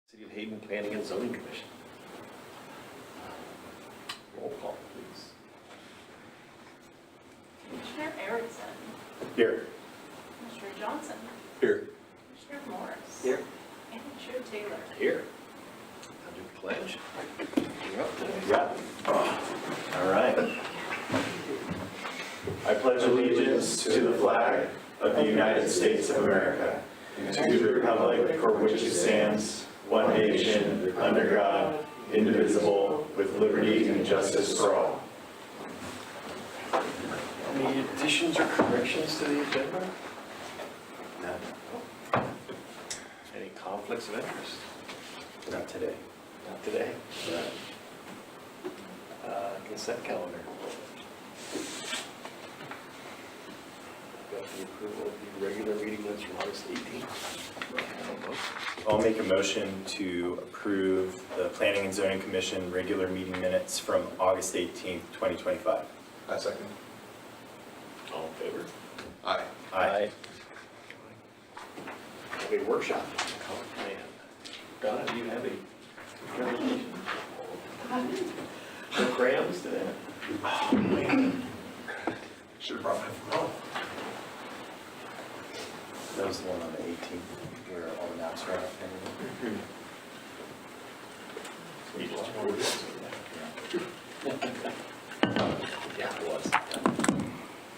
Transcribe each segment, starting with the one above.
City of Hayden Planning and Zoning Commission. Roll call, please. Commissioner Erickson. Here. Commissioner Johnson. Here. Commissioner Morris. Here. And Chair Taylor. Here. I'll do the pledge. You're up, Tony. Yeah. All right. I pledge allegiance to the flag of the United States of America, and to the republic for which it stands, one nation, under God, indivisible, with liberty and justice for all. Any additions or corrections to the agenda? None. Any conflicts of interest? Not today. Not today. Consent calendar. Got the approval of the regular meeting minutes from August 18th. I'll make a motion to approve the Planning and Zoning Commission regular meeting minutes from August 18th, 2025. I second. All in favor? Aye. Aye. Have a workshop. Comp plan. Donna, do you have a presentation? No crayons today? Oh, man. Should have brought my phone. That was the one on the 18th where all the maps are up and You just wanted to- Yeah, it was.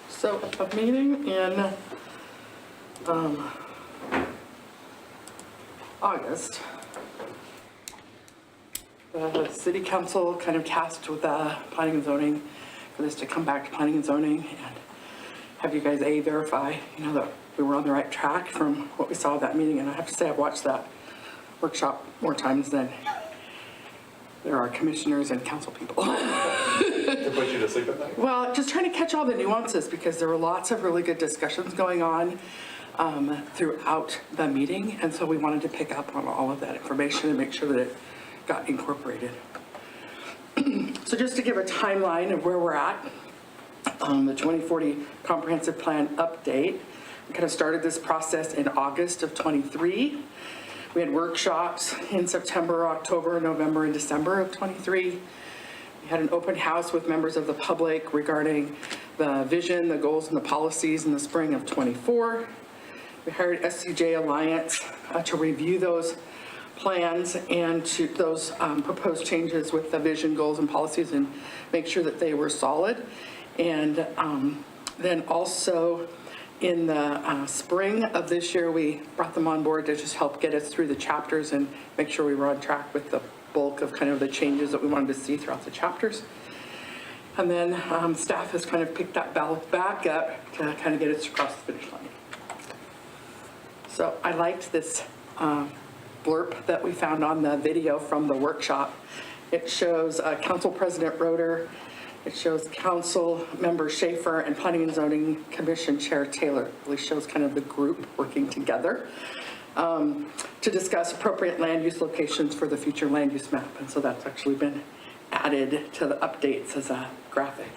So a meeting in August, the city council kind of tasked with planning and zoning for this to come back to planning and zoning and have you guys verify, that we were on the right track from what we saw at that meeting. And I have to say, I've watched that workshop more times than there are commissioners and council people. To put you to sleep at night? Well, just trying to catch all the nuances because there were lots of really good discussions going on throughout the meeting. And so we wanted to pick up on all of that information and make sure that it got incorporated. So just to give a timeline of where we're at, the 2040 Comprehensive Plan update, we kind of started this process in August of 23. We had workshops in September, October, November, and December of 23. We had an open house with members of the public regarding the vision, the goals, and the policies in the spring of 24. We hired SCJ Alliance to review those plans and to those proposed changes with the vision, goals, and policies and make sure that they were solid. And then also in the spring of this year, we brought them on board to just help get us through the chapters and make sure we were on track with the bulk of kind of the changes that we wanted to see throughout the chapters. And then staff has kind of picked that ball back up to kind of get us across the finish line. So I liked this blurb that we found on the video from the workshop. It shows Council President Roeder, it shows Council Member Schaefer, and Planning and Zoning Commission Chair Taylor. It really shows kind of the group working together to discuss appropriate land use locations for the future land use map. And so that's actually been added to the updates as a graphic.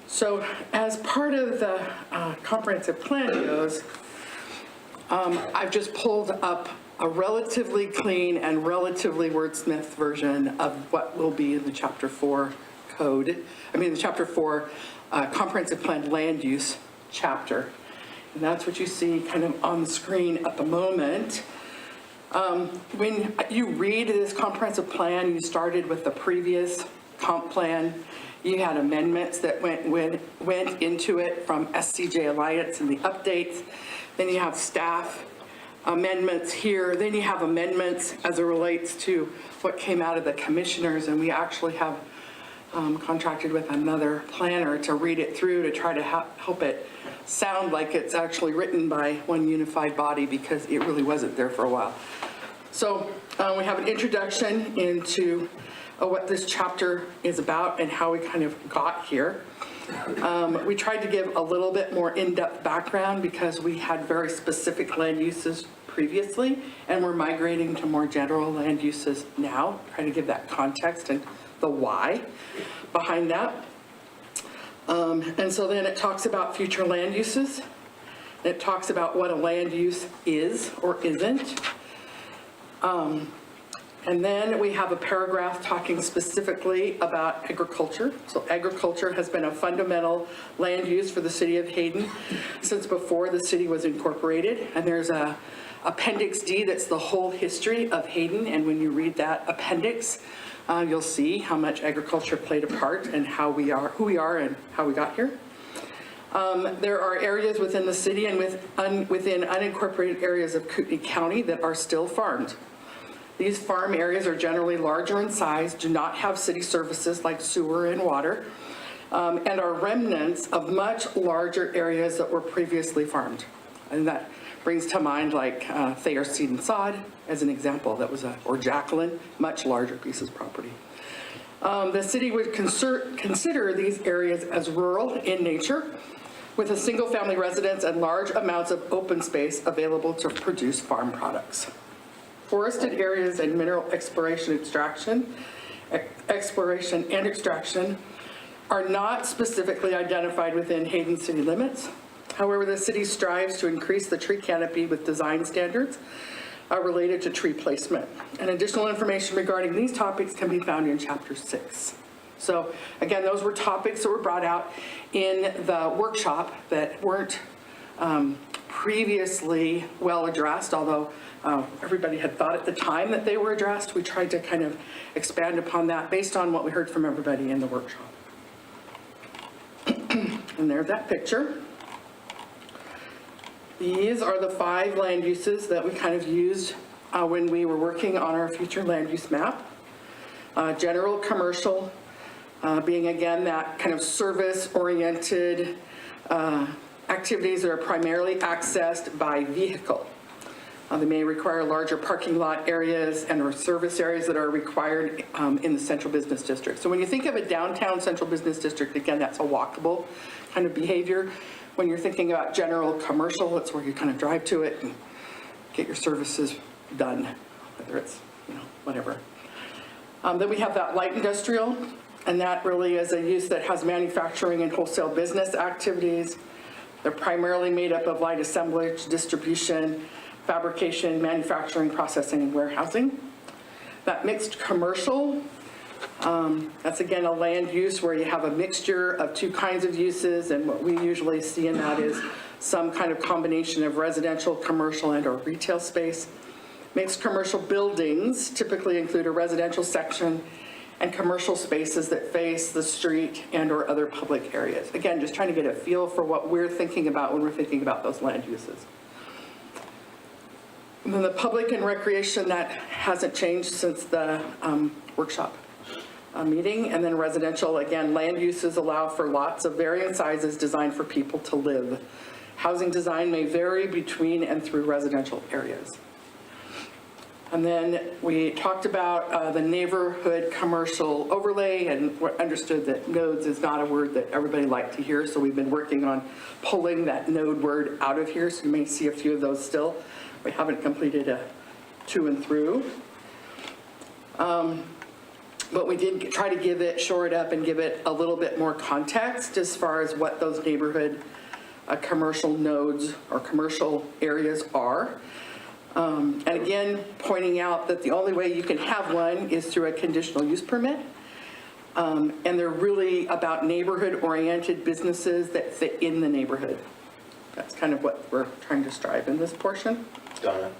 So as part of the comprehensive plan goes, I've just pulled up a relatively clean and relatively wordsmith version of what will be in the Chapter 4 code. The Chapter 4 comprehensive plan land use chapter. And that's what you see kind of on the screen at the moment. When you read this comprehensive plan, you started with the previous comp plan. You had amendments that went into it from SCJ Alliance and the updates. Then you have staff amendments here. Then you have amendments as it relates to what came out of the commissioners. And we actually have contracted with another planner to read it through to try to help it sound like it's actually written by one unified body because it really wasn't there for a while. So we have an introduction into what this chapter is about and how we kind of got here. We tried to give a little bit more in-depth background because we had very specific land uses previously and we're migrating to more general land uses now, trying to give that context and the why behind that. And so then it talks about future land uses. It talks about what a land use is or isn't. And then we have a paragraph talking specifically about agriculture. So agriculture has been a fundamental land use for the city of Hayden since before the city was incorporated. And there's a Appendix D that's the whole history of Hayden. And when you read that appendix, you'll see how much agriculture played a part and how we are, who we are and how we got here. There are areas within the city and within unincorporated areas of Kootenai County that are still farmed. These farm areas are generally larger in size, do not have city services like sewer and water, and are remnants of much larger areas that were previously farmed. And that brings to mind like Thayer Seed and Sod as an example. That was or Jacqueline, much larger pieces of property. The city would consider these areas as rural in nature, with a single-family residence and large amounts of open space available to produce farm products. Forested areas and mineral exploration and extraction are not specifically identified within Hayden city limits. However, the city strives to increase the tree canopy with design standards related to tree placement. And additional information regarding these topics can be found in Chapter 6. So again, those were topics that were brought out in the workshop that weren't previously well addressed, although everybody had thought at the time that they were addressed. We tried to kind of expand upon that based on what we heard from everybody in the workshop. And there's that picture. These are the 5 land uses that we kind of used when we were working on our future land use map. General commercial, being again that kind of service-oriented activities that are primarily accessed by vehicle. They may require larger parking lot areas and or service areas that are required in the central business district. So when you think of a downtown central business district, again, that's a walkable kind of behavior. When you're thinking about general commercial, it's where you kind of drive to it and get your services done, whether it's, whatever. Then we have that light industrial, and that really is a use that has manufacturing and wholesale business activities. They're primarily made up of light assemblage, distribution, fabrication, manufacturing, processing, and warehousing. That mixed commercial, that's again a land use where you have a mixture of 2 kinds of uses, and what we usually see in that is some kind of combination of residential, commercial, and or retail space. Mixed commercial buildings typically include a residential section and commercial spaces that face the street and or other public areas. Again, just trying to get a feel for what we're thinking about when we're thinking about those land uses. And then the public and recreation, that hasn't changed since the workshop meeting. And then residential, again, land uses allow for lots of varying sizes designed for people to live. Housing design may vary between and through residential areas. And then we talked about the neighborhood commercial overlay, and understood that nodes is not a word that everybody liked to hear, so we've been working on pulling that node word out of here, so you may see a few of those still. We haven't completed a to and through. But we did try to shore it up and give it a little bit more context as far as what those neighborhood commercial nodes or commercial areas are. And again, pointing out that the only way you can have one is through a conditional use permit. And they're really about neighborhood-oriented businesses that fit in the neighborhood. That's kind of what we're trying to strive in this portion. Donna,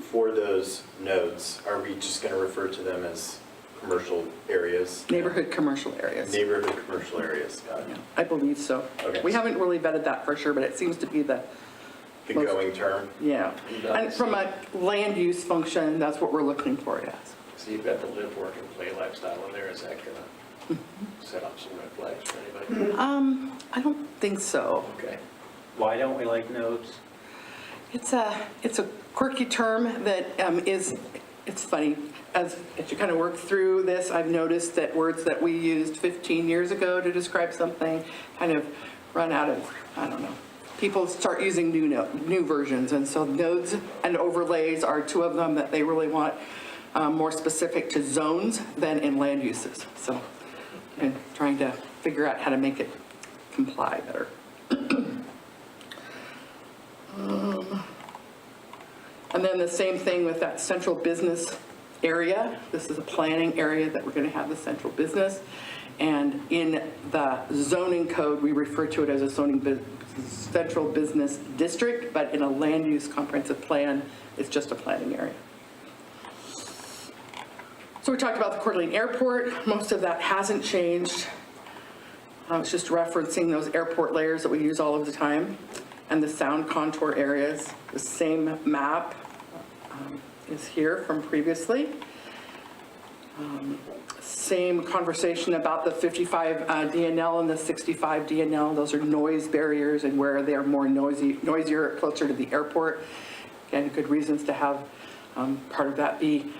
for those nodes, are we just going to refer to them as commercial areas? Neighborhood commercial areas. Neighborhood commercial areas, got it. Yeah, I believe so. Okay. We haven't really vetted that for sure, but it seems to be the Going term? yeah. And from a land use function, that's what we're looking for, yes. So you've got the live, work, and play lifestyle in there. Is that gonna set up some red flags for anybody? I don't think so. Okay. Why don't we like nodes? It's a quirky term that it's funny. As you kind of work through this, I've noticed that words that we used 15 years ago to describe something kind of run out of, I don't know. People start using new versions, and so nodes and overlays are 2 of them that they really want more specific to zones than in land uses. So I'm trying to figure out how to make it comply better. And then the same thing with that central business area. This is a planning area that we're going to have the central business. And in the zoning code, we refer to it as a central business district, but in a land use comprehensive plan, it's just a planning area. So we talked about the Coeur d'Alene Airport. Most of that hasn't changed. I was just referencing those airport layers that we use all of the time, and the sound contour areas. The same map is here from previously. Same conversation about the 55 DNL and the 65 DNL. Those are noise barriers, and where they are more noisier, closer to the airport. Again, good reasons to have part of that be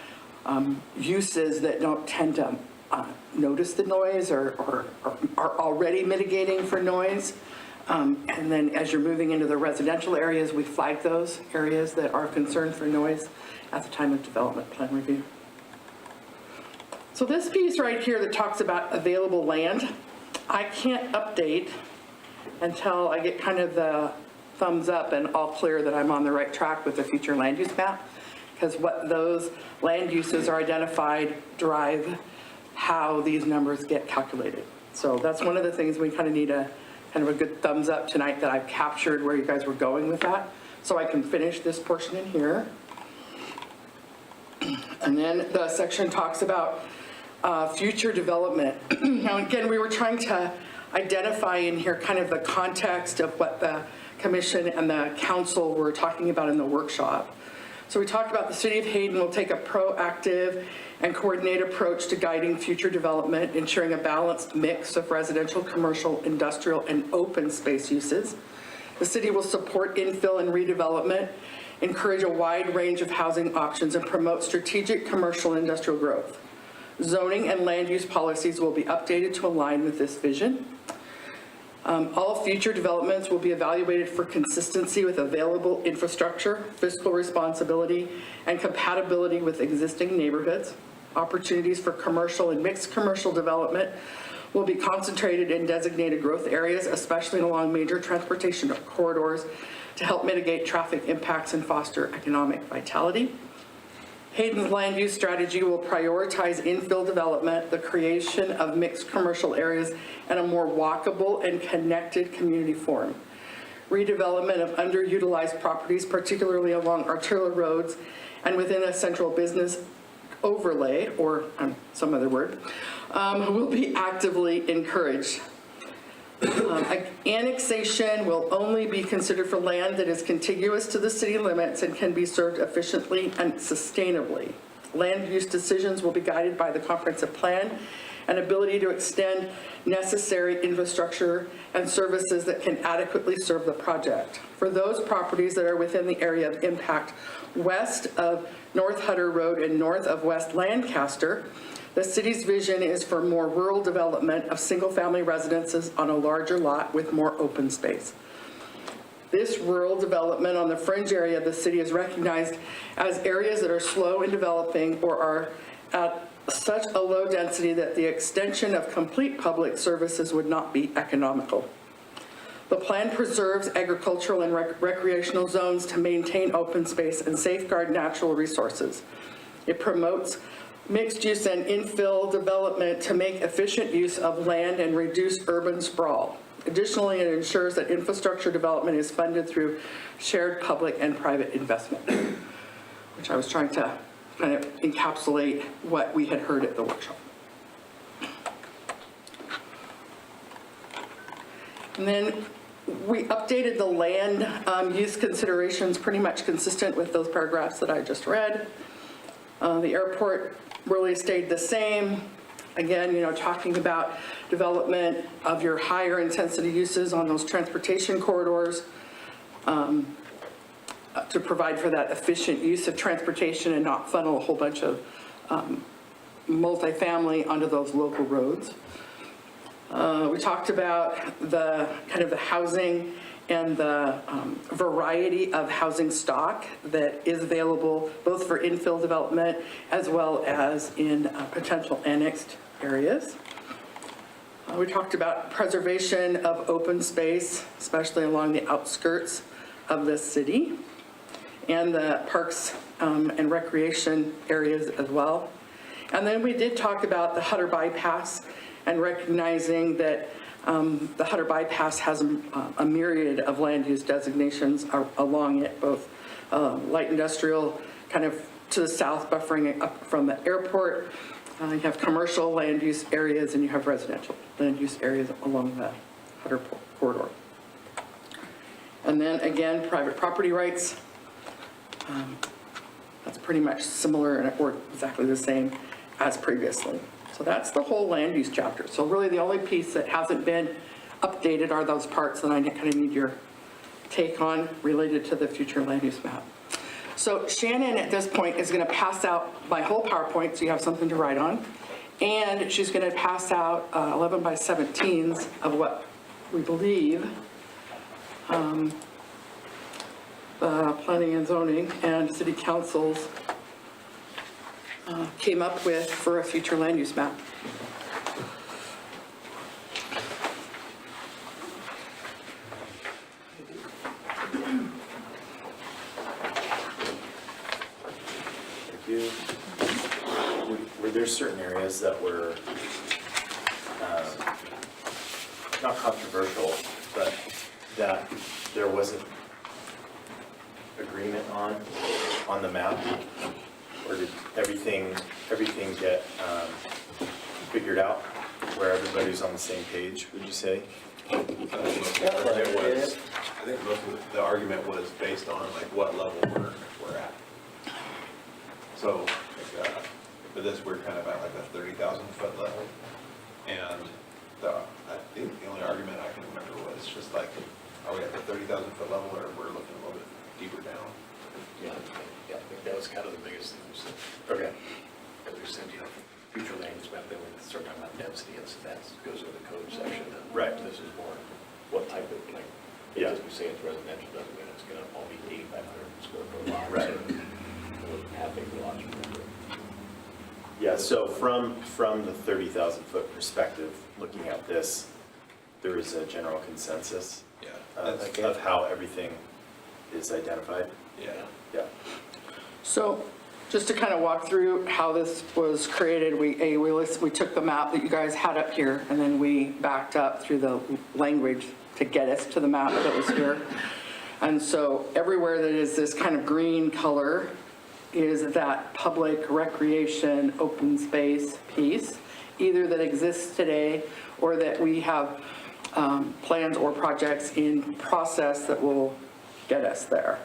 uses that don't tend to notice the noise or are already mitigating for noise. And then as you're moving into the residential areas, we flag those areas that are concerned for noise at the time of development plan review. So this piece right here that talks about available land, I can't update until I get kind of the thumbs up and all clear that I'm on the right track with the future land use map, because what those land uses are identified drive how these numbers get calculated. So that's one of the things we kind of need a good thumbs up tonight, that I've captured where you guys were going with that, so I can finish this portion in here. And then the section talks about future development. Now again, we were trying to identify in here kind of the context of what the commission and the council were talking about in the workshop. So we talked about the city of Hayden will take a proactive and coordinated approach to guiding future development, ensuring a balanced mix of residential, commercial, industrial, and open space uses. The city will support infill and redevelopment, encourage a wide range of housing options, and promote strategic commercial and industrial growth. Zoning and land use policies will be updated to align with this vision. All future developments will be evaluated for consistency with available infrastructure, fiscal responsibility, and compatibility with existing neighborhoods. Opportunities for commercial and mixed commercial development will be concentrated in designated growth areas, especially along major transportation corridors, to help mitigate traffic impacts and foster economic vitality. Hayden's land use strategy will prioritize infill development, the creation of mixed commercial areas, and a more walkable and connected community form. Redevelopment of underutilized properties, particularly along arterial roads and within a central business overlay, or some other word, will be actively encouraged. Annexation will only be considered for land that is contiguous to the city limits and can be served efficiently and sustainably. Land use decisions will be guided by the comprehensive plan and ability to extend necessary infrastructure and services that can adequately serve the project. For those properties that are within the area of impact west of North Hutter Road and north of West Lancaster, the city's vision is for more rural development of single-family residences on a larger lot with more open space. This rural development on the fringe area of the city is recognized as areas that are slow in developing or are at such a low density that the extension of complete public services would not be economical. The plan preserves agricultural and recreational zones to maintain open space and safeguard natural resources. It promotes mixed use and infill development to make efficient use of land and reduce urban sprawl. Additionally, it ensures that infrastructure development is funded through shared public and private investment, which I was trying to kind of encapsulate what we had heard at the workshop. And then we updated the land use considerations, pretty much consistent with those paragraphs that I just read. The airport really stayed the same. Again, talking about development of your higher intensity uses on those transportation corridors to provide for that efficient use of transportation and not funnel a whole bunch of multifamily onto those local roads. We talked about the kind of the housing and the variety of housing stock that is available both for infill development as well as in potential annexed areas. We talked about preservation of open space, especially along the outskirts of the city. and the parks and recreation areas as well. And then we did talk about the Hutter bypass and recognizing that the Hutter bypass has a myriad of land use designations along it, both light industrial, kind of to the south, buffering up from the airport. You have commercial land use areas and you have residential land use areas along the Hutter corridor. And then again, private property rights. That's pretty much similar or exactly the same as previously. So that's the whole land use chapter. So really the only piece that hasn't been updated are those parts that I kind of need your take on related to the future land use map. So Shannon at this point is going to pass out my whole PowerPoint so you have something to write on. And she's going to pass out 11 by 17s of what we believe planning and zoning and city councils came up with for a future land use map. Thank you. Were there certain areas that were not controversial, but that there wasn't agreement on the map? Or did everything get figured out where everybody's on the same page, would you say? I think most of the argument was based on like what level we're at. So like, for this, we're kind of at like a 30,000 foot level. And I think the only argument I can remember was just like, are we at the 30,000 foot level or we're looking a little bit deeper down? Yeah, I think that was kind of the biggest thing we said. Okay. As we said, future land use map, then we start talking about density, and so that goes with the code section. Right. This is more what type of, like, Yeah. as we say it's residential, doesn't mean it's gonna all be 8,500 square foot lots. Right. So, half acre lots, remember. Yeah, so from the 30,000 foot perspective, looking at this, there is a general consensus Yeah. of how everything is identified. Yeah. Yeah. So just to kind of walk through how this was created, we took the map that you guys had up here and then we backed up through the language to get us to the map that was here. And so everywhere that is this kind of green color is that public recreation open space piece, either that exists today or that we have plans or projects in process that will get us there.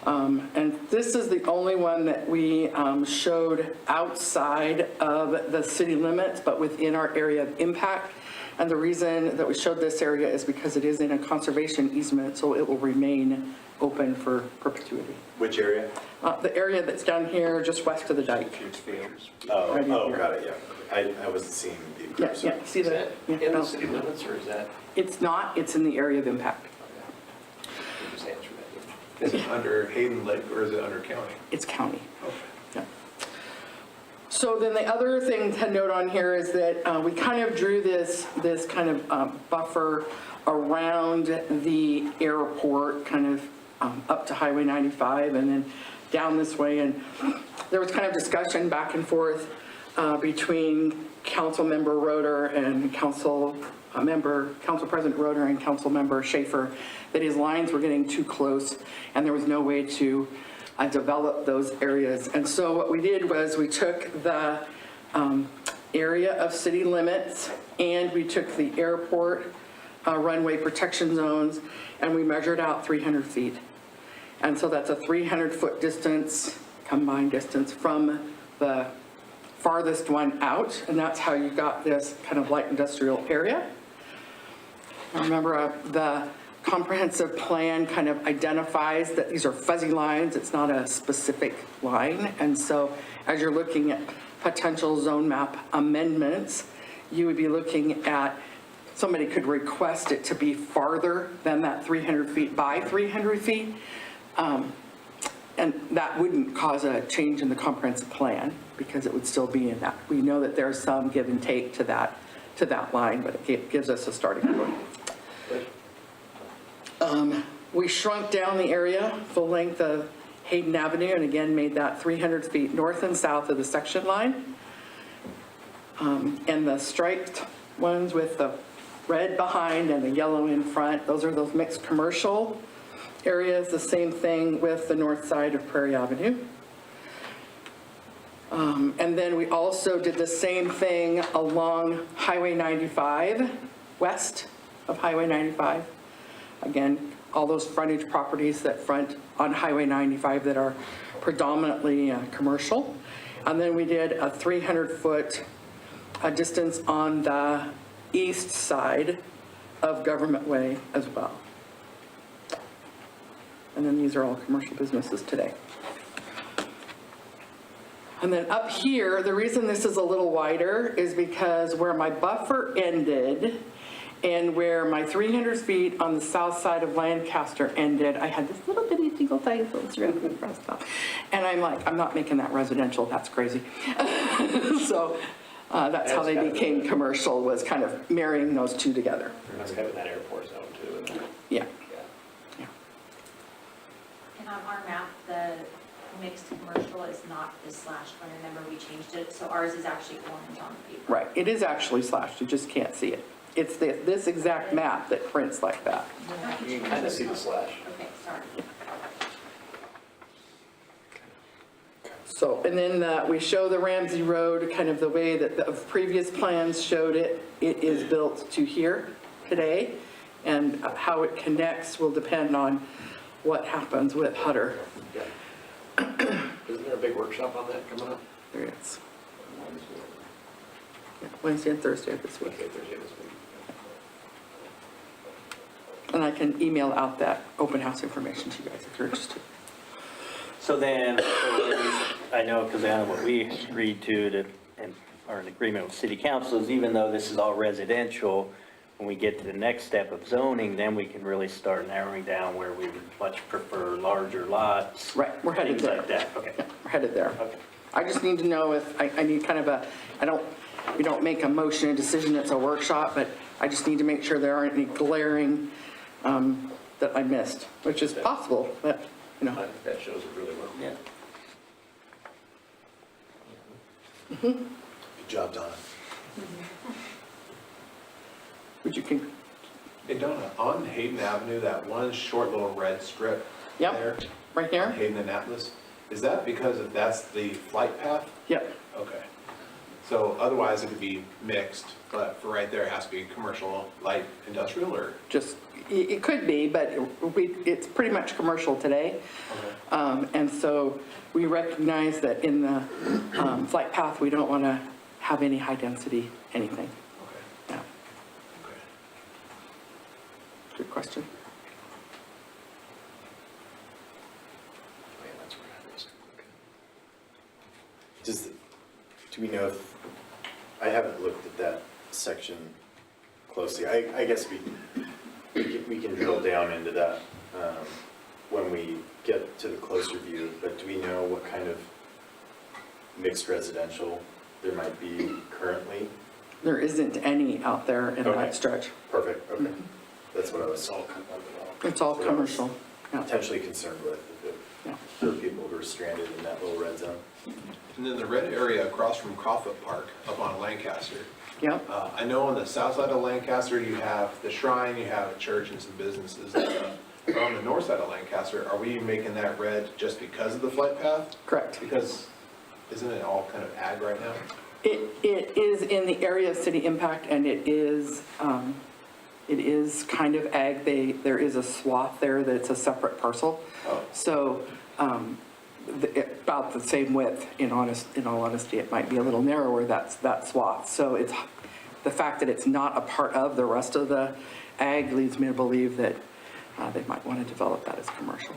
And this is the only one that we showed outside of the city limits, but within our area of impact. And the reason that we showed this area is because it is in a conservation easement, so it will remain open for perpetuity. Which area? The area that's down here, just west of the dike. Oh, Right in oh, here. got it, yeah. I wasn't seeing the Yeah, cursor. yeah, see Is that? that Yeah, in no. the city limits, or is that, It's not, it's in the area of impact. you just answer that? Is it under Hayden Lake or is it under county? It's county. Okay. Yeah. So then the other thing to note on here is that we kind of drew this kind of buffer around the airport, kind of up to Highway 95 and then down this way. And there was kind of discussion back and forth between Council Member Roeder and Council President Roeder and Council Member Schaefer that his lines were getting too close and there was no way to develop those areas. And so what we did was we took the area of city limits and we took the airport runway protection zones and we measured out 300 feet. And so that's a 300-foot distance, combined distance from the farthest one out, and that's how you got this kind of light industrial area. Remember, the comprehensive plan kind of identifies that these are fuzzy lines, it's not a specific line, and so as you're looking at potential zone map amendments, you would be looking at, somebody could request it to be farther than that 300 feet by 300 feet, and that wouldn't cause a change in the comprehensive plan because it would still be in that. We know that there's some give and take to that line, but it gives us a starting point. We shrunk down the area, full length of Hayden Avenue, and again, made that 300 feet north and south of the section line. And the striped ones with the red behind and the yellow in front, those are those mixed commercial areas. The same thing with the north side of Prairie Avenue. And then we also did the same thing along Highway 95, west of Highway 95. Again, all those frontage properties that front on Highway 95 that are predominantly commercial. And then we did a 300-foot distance on the east side of Government Way as well. And then these are all commercial businesses today. And then up here, the reason this is a little wider is because where my buffer ended and where my 300 feet on the south side of Lancaster ended, I had this little bitty single tile strip across top. And I'm like, I'm not making that residential, that's crazy. So that's how they became commercial, was kind of marrying those two together. That's kind of that airport zone too. Isn't it? Yeah. Yeah. And on our map, the mixed commercial is not this slashed one. Remember, we changed it, so ours is actually orange on the paper. Right, it is actually slashed, you just can't see it. It's this exact map that prints like that. You can kind of see the slash. Okay, sorry. So, and then we show the Ramsey Road, kind of the way that the previous plans showed it. It is built to here today, and how it connects will depend on what happens with Hutter. Yeah. Isn't there a big workshop on that coming up? There it is. Yeah, Wednesday and Thursday of this week. Okay, Thursday this week. And I can email out that open house information to you guys if you're interested. So then, I know, because I know what we agreed to, and are in agreement with city council, is even though this is all residential, when we get to the next step of zoning, then we can really start narrowing down where we would much prefer larger lots. Right, we're headed things there. like that, okay. Yeah, we're headed there. Okay. I just need to know if, I need kind of a, we don't make a motion, a decision, it's a workshop, but I just need to make sure there aren't any glaring that I missed, which is possible, but, you I know. think that shows it really well. Yeah. Good job, Donna. Would you, Hey, Donna, on Hayden Avenue, that one short little red strip Yep. there, right on here? Hayden and Atlas, is that because that's the flight path? Yep, Okay. So otherwise it could be mixed, but for right there, it has to be commercial, light industrial, or? just, it could be, but it's pretty much commercial today. Okay. And so we recognize that in the flight path, we don't want to have any high density anything. Okay. Yeah, Okay. good question. Oh, yeah, that's where that is. Okay. Do we know if, I haven't looked at that section closely. I guess we can drill down into that when we get to the closer view, but do we know what kind of mixed residential there might be currently? There isn't any out there in Okay. that stretch. Perfect, okay. That's what I was It's all commercial. Yeah. potentially concerned with, if Yeah. there are people who are stranded in that little red zone. And then the red area across from Crawford Park up on Lancaster. Yep. I know on the south side of Lancaster, you have the shrine, you have a church and some businesses and stuff. But on the north side of Lancaster, are we making that red just because of the flight path? Correct. Because isn't it all kind of ag right now? It is in the area of city impact, and it is kind of ag. There is a swath there that's a separate parcel. Oh. So about the same width, in all honesty, it might be a little narrower, that swath. So it's the fact that it's not a part of the rest of the ag leads me to believe that they might want to develop that as commercial.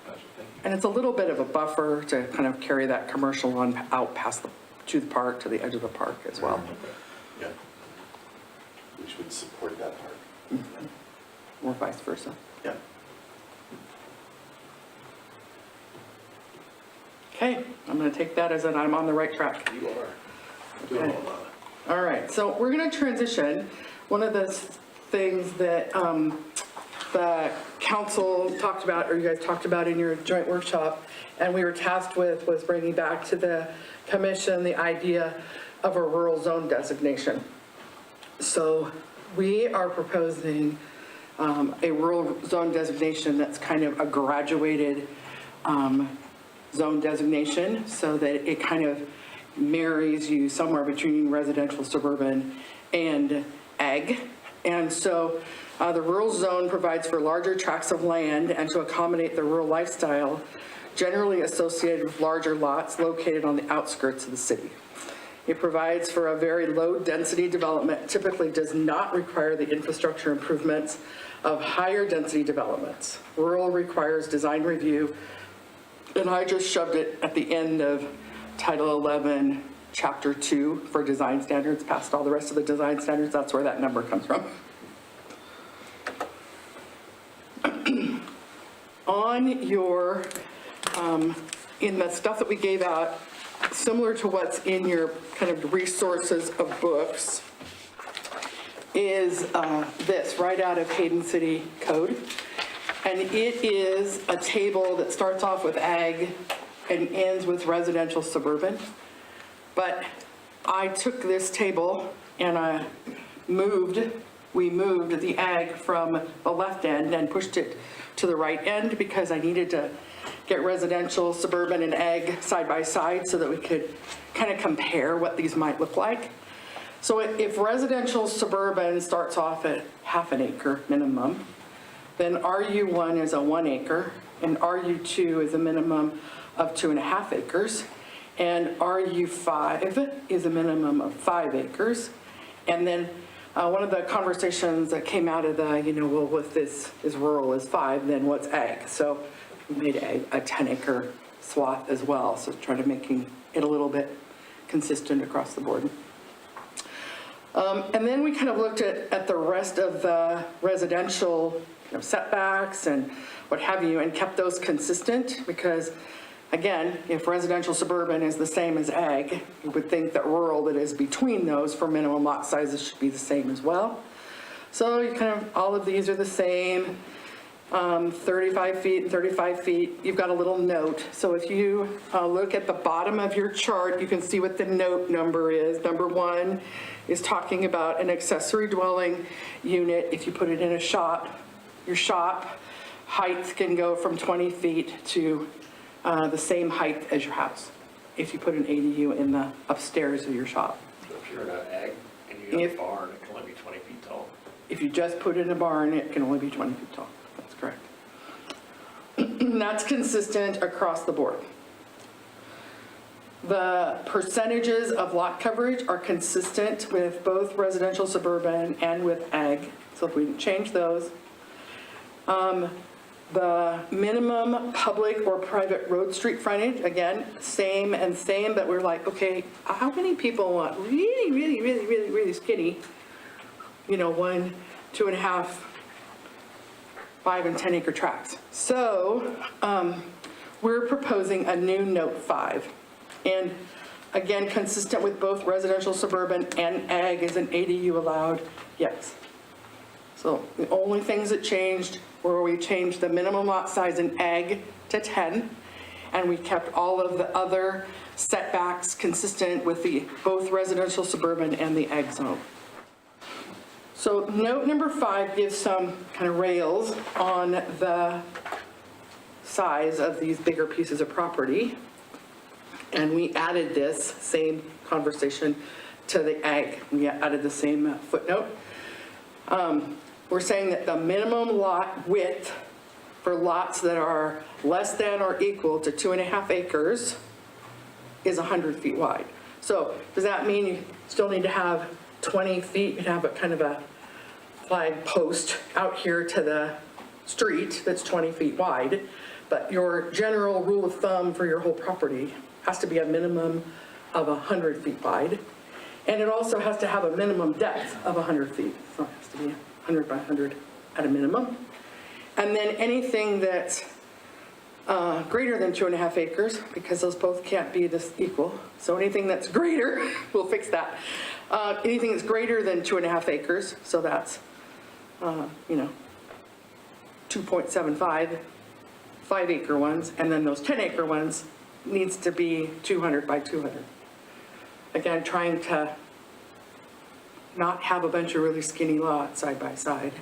Gotcha, thank you. And it's a little bit of a buffer to kind of carry that commercial on out past to the park, to the edge of the park as well. Yeah. Which would support that part. Or vice versa. Yeah. Okay, I'm going to take that as an I'm on the right track. You are. Doing well, Donna. All right, so we're going to transition. One of the things that the council talked about, or you guys talked about in your joint workshop, and we were tasked with, was bringing back to the commission the idea of a rural zone designation. So we are proposing a rural zone designation that's kind of a graduated zone designation, so that it kind of marries you somewhere between residential, suburban, and ag. And so the rural zone provides for larger tracts of land and to accommodate the rural lifestyle generally associated with larger lots located on the outskirts of the city. It provides for a very low density development, typically does not require the infrastructure improvements of higher density developments. Rural requires design review, and I just shoved it at the end of Title 11, Chapter 2 for design standards, past all the rest of the design standards. That's where that number comes from. On your, in the stuff that we gave out, similar to what's in your kind of resources of books, is this, right out of Hayden City Code. And it is a table that starts off with ag and ends with residential suburban. But I took this table and we moved the ag from the left end and pushed it to the right end because I needed to get residential, suburban, and ag side by side so that we could kind of compare what these might look like. So if residential suburban starts off at half an acre minimum, then RU1 is a 1 acre, and RU2 is a minimum of 2.5 acres, and RU5 is a minimum of 5 acres. And then one of the conversations that came out of the, well, with this is rural is 5, then what's ag? So we made ag a 10-acre swath as well, so try to making it a little bit consistent across the board. And then we kind of looked at the rest of the residential setbacks and what have you, and kept those consistent because, again, if residential suburban is the same as ag, you would think that rural that is between those for minimum lot sizes should be the same as well. So you kind of, all of these are the same, 35 feet and 35 feet. You've got a little note. So if you look at the bottom of your chart, you can see what the note number is. Number 1 is talking about an accessory dwelling unit. If you put it in a shop, your shop height can go from 20 feet to the same height as your house if you put an ADU in the upstairs of your shop. So if you're in an ag and you have a barn, it can only be 20 feet tall. If you just put it in a barn, it can only be 20 feet tall. That's correct. That's consistent across the board. The percentages of lot coverage are consistent with both residential suburban and with ag. So if we change those, the minimum public or private road street frontage, again, same and same, but we're like, okay, how many people want really, really, really, really, really skinny, 1, 2.5, 5 and 10 acre tracts? So we're proposing a new note 5. And again, consistent with both residential suburban and ag, is an ADU allowed? Yes. So the only things that changed were we changed the minimum lot size in ag to 10, and we kept all of the other setbacks consistent with both residential suburban and the ag zone. So note number 5 gives some kind of rails on the size of these bigger pieces of property. And we added this same conversation to the ag. We added the same footnote. We're saying that the minimum lot width for lots that are less than or equal to 2.5 acres is 100 feet wide. So does that mean you still need to have 20 feet? You can have a kind of a flag post out here to the street that's 20 feet wide, but your general rule of thumb for your whole property has to be a minimum of 100 feet wide. And it also has to have a minimum depth of 100 feet. So it has to be 100 by 100 at a minimum. And then anything that's greater than 2.5 acres, because those both can't be this equal. So anything that's greater, we'll fix that. Anything that's greater than 2.5 acres, so that's, 2.75 5-acre ones, and then those 10-acre ones needs to be 200 by 200. Again, trying to not have a bunch of really skinny lots side by side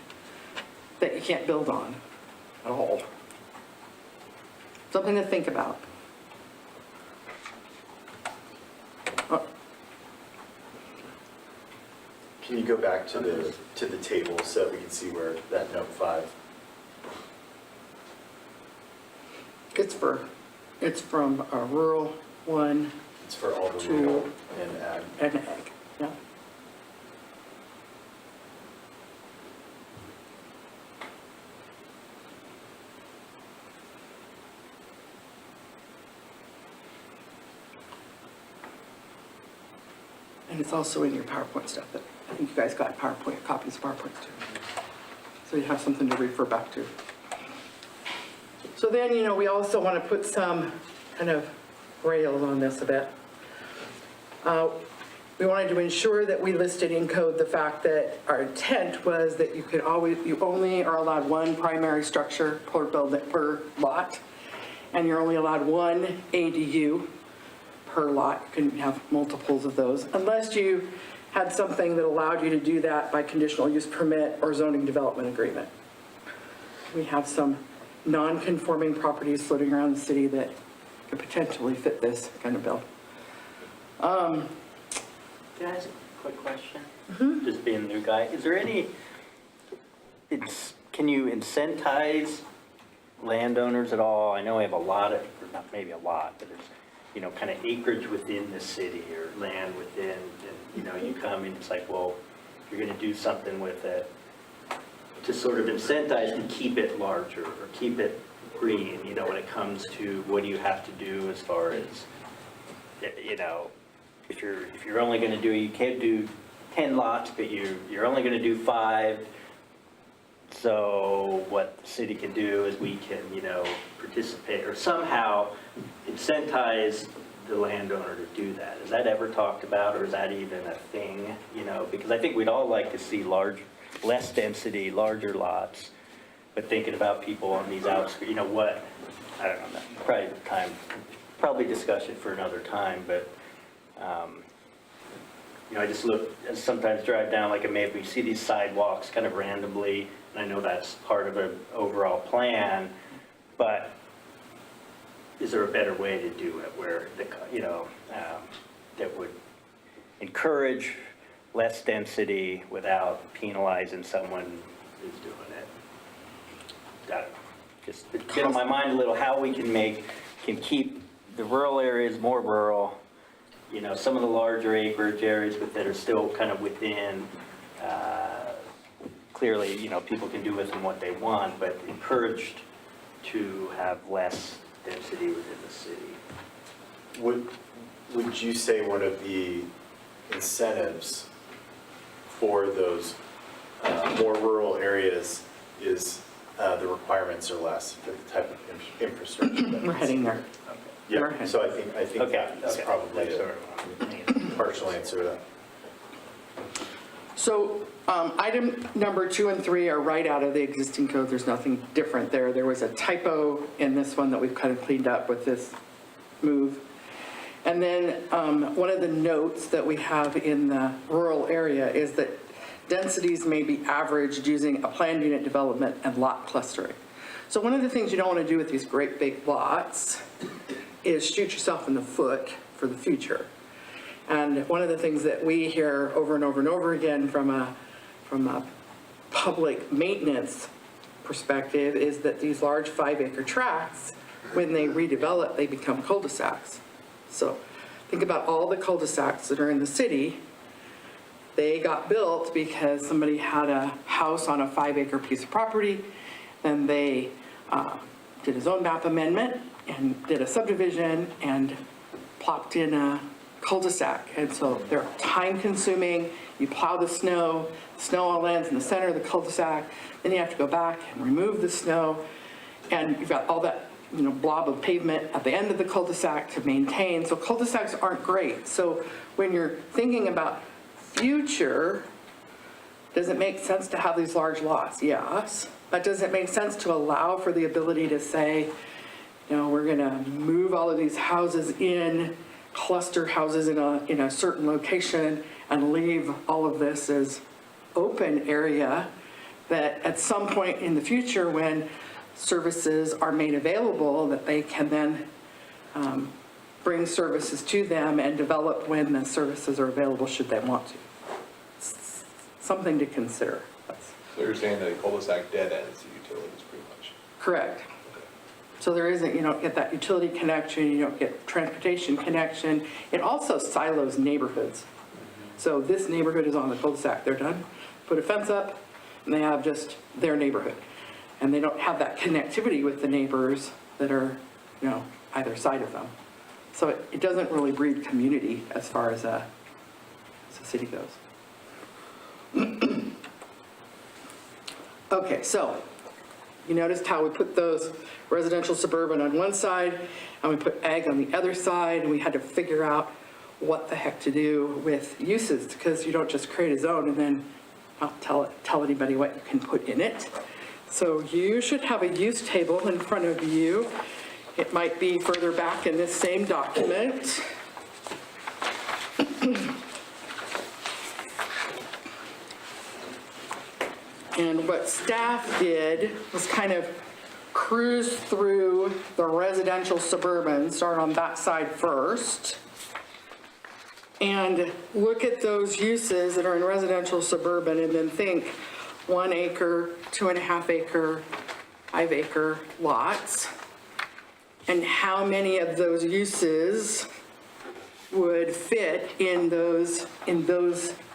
that you can't build on at all. Something to think about. Can you go back to the table so that we can see where that note 5? It's from a rural one It's for all the to rural and ag. and ag, yeah. And it's also in your PowerPoint stuff that, I think you guys got PowerPoint, copies of PowerPoint too. So you have something to refer back to. So then, we also want to put some kind of rails on this a bit. We wanted to ensure that we listed in code the fact that our intent was that you only are allowed one primary structure per lot, and you're only allowed one ADU per lot. You couldn't have multiples of those unless you had something that allowed you to do that by conditional use permit or zoning development agreement. We have some non-conforming properties floating around the city that could potentially fit this kind of bill. Can I ask a quick question? Just being the new guy, is there any, can you incentivize landowners at all? I know we have a lot of, or not maybe a lot, but there's, kind of acreage within the city or land within, and, you come and it's like, well, if you're gonna do something with it, to sort of incentivize and keep it larger or keep it green, when it comes to what do you have to do as far as, if you're only going to do, you can't do 10 lots, but you're only going to do 5. So what the city can do is we can, participate or somehow incentivize the landowner to do that. Is that ever talked about, or is that even a thing? Because I think we'd all like to see less density, larger lots, but thinking about people on these outskirts, what, I don't know, probably discussion for another time, but, I just sometimes drive down like a map, we see these sidewalks kind of randomly, and I know that's part of an overall plan, but is there a better way to do it where, that would encourage less density without penalizing someone who's doing it? I don't know. Just get on my mind a little how we can keep the rural areas more rural, some of the larger acreage areas that are still kind of within, clearly, people can do with them what they want, but encouraged to have less density within the city. Would you say one of the incentives for those more rural areas is the requirements are less for the type of infrastructure? We're heading there. Yeah, so I think that's probably That's a sort of, partial answer to that. So item number 2 and 3 are right out of the existing code. There's nothing different there. There was a typo in this one that we've kind of cleaned up with this move. And then one of the notes that we have in the rural area is that densities may be averaged using a planned unit development and lot clustering. So one of the things you don't want to do with these great big lots is shoot yourself in the foot for the future. And one of the things that we hear over and over and over again from a public maintenance perspective is that these large 5-acre tracts, when they redevelop, they become cul-de-sacs. So think about all the cul-de-sacs that are in the city. They got built because somebody had a house on a 5-acre piece of property, and they did a zone map amendment and did a subdivision and plopped in a cul-de-sac. And so they're time consuming. You plow the snow all lands in the center of the cul-de-sac, then you have to go back and remove the snow, and you've got all that blob of pavement at the end of the cul-de-sac to maintain. So cul-de-sacs aren't great. So when you're thinking about future Does it make sense to have these large lots? Yes. But does it make sense to allow for the ability to say, you know, we're gonna move all of these houses in, cluster houses in a certain location and leave all of this as open area that at some point in the future when services are made available, that they can then bring services to them and develop when the services are available should they want to. It's something to consider. That's So you're saying that a cul-de-sac dead ends the utilities pretty much? correct. So there isn't, you don't get that utility connection, you don't get transportation connection. It also silos neighborhoods. So this neighborhood is on the cul-de-sac, they're done, put a fence up, and they have just their neighborhood. And they don't have that connectivity with the neighbors that are, you know, either side of them. So it doesn't really breed community as far as the city goes. Okay, so you noticed how we put those residential suburban on one side and we put ag on the other side, and we had to figure out what the heck to do with uses, because you don't just create a zone and then not tell anybody what you can put in it. So you should have a use table in front of you. It might be further back in this same document. And what staff did was kind of cruise through the residential suburban, start on that side first, and look at those uses that are in residential suburban and then think 1 acre, 2.5 acre, 5 acre lots, and how many of those uses would fit in those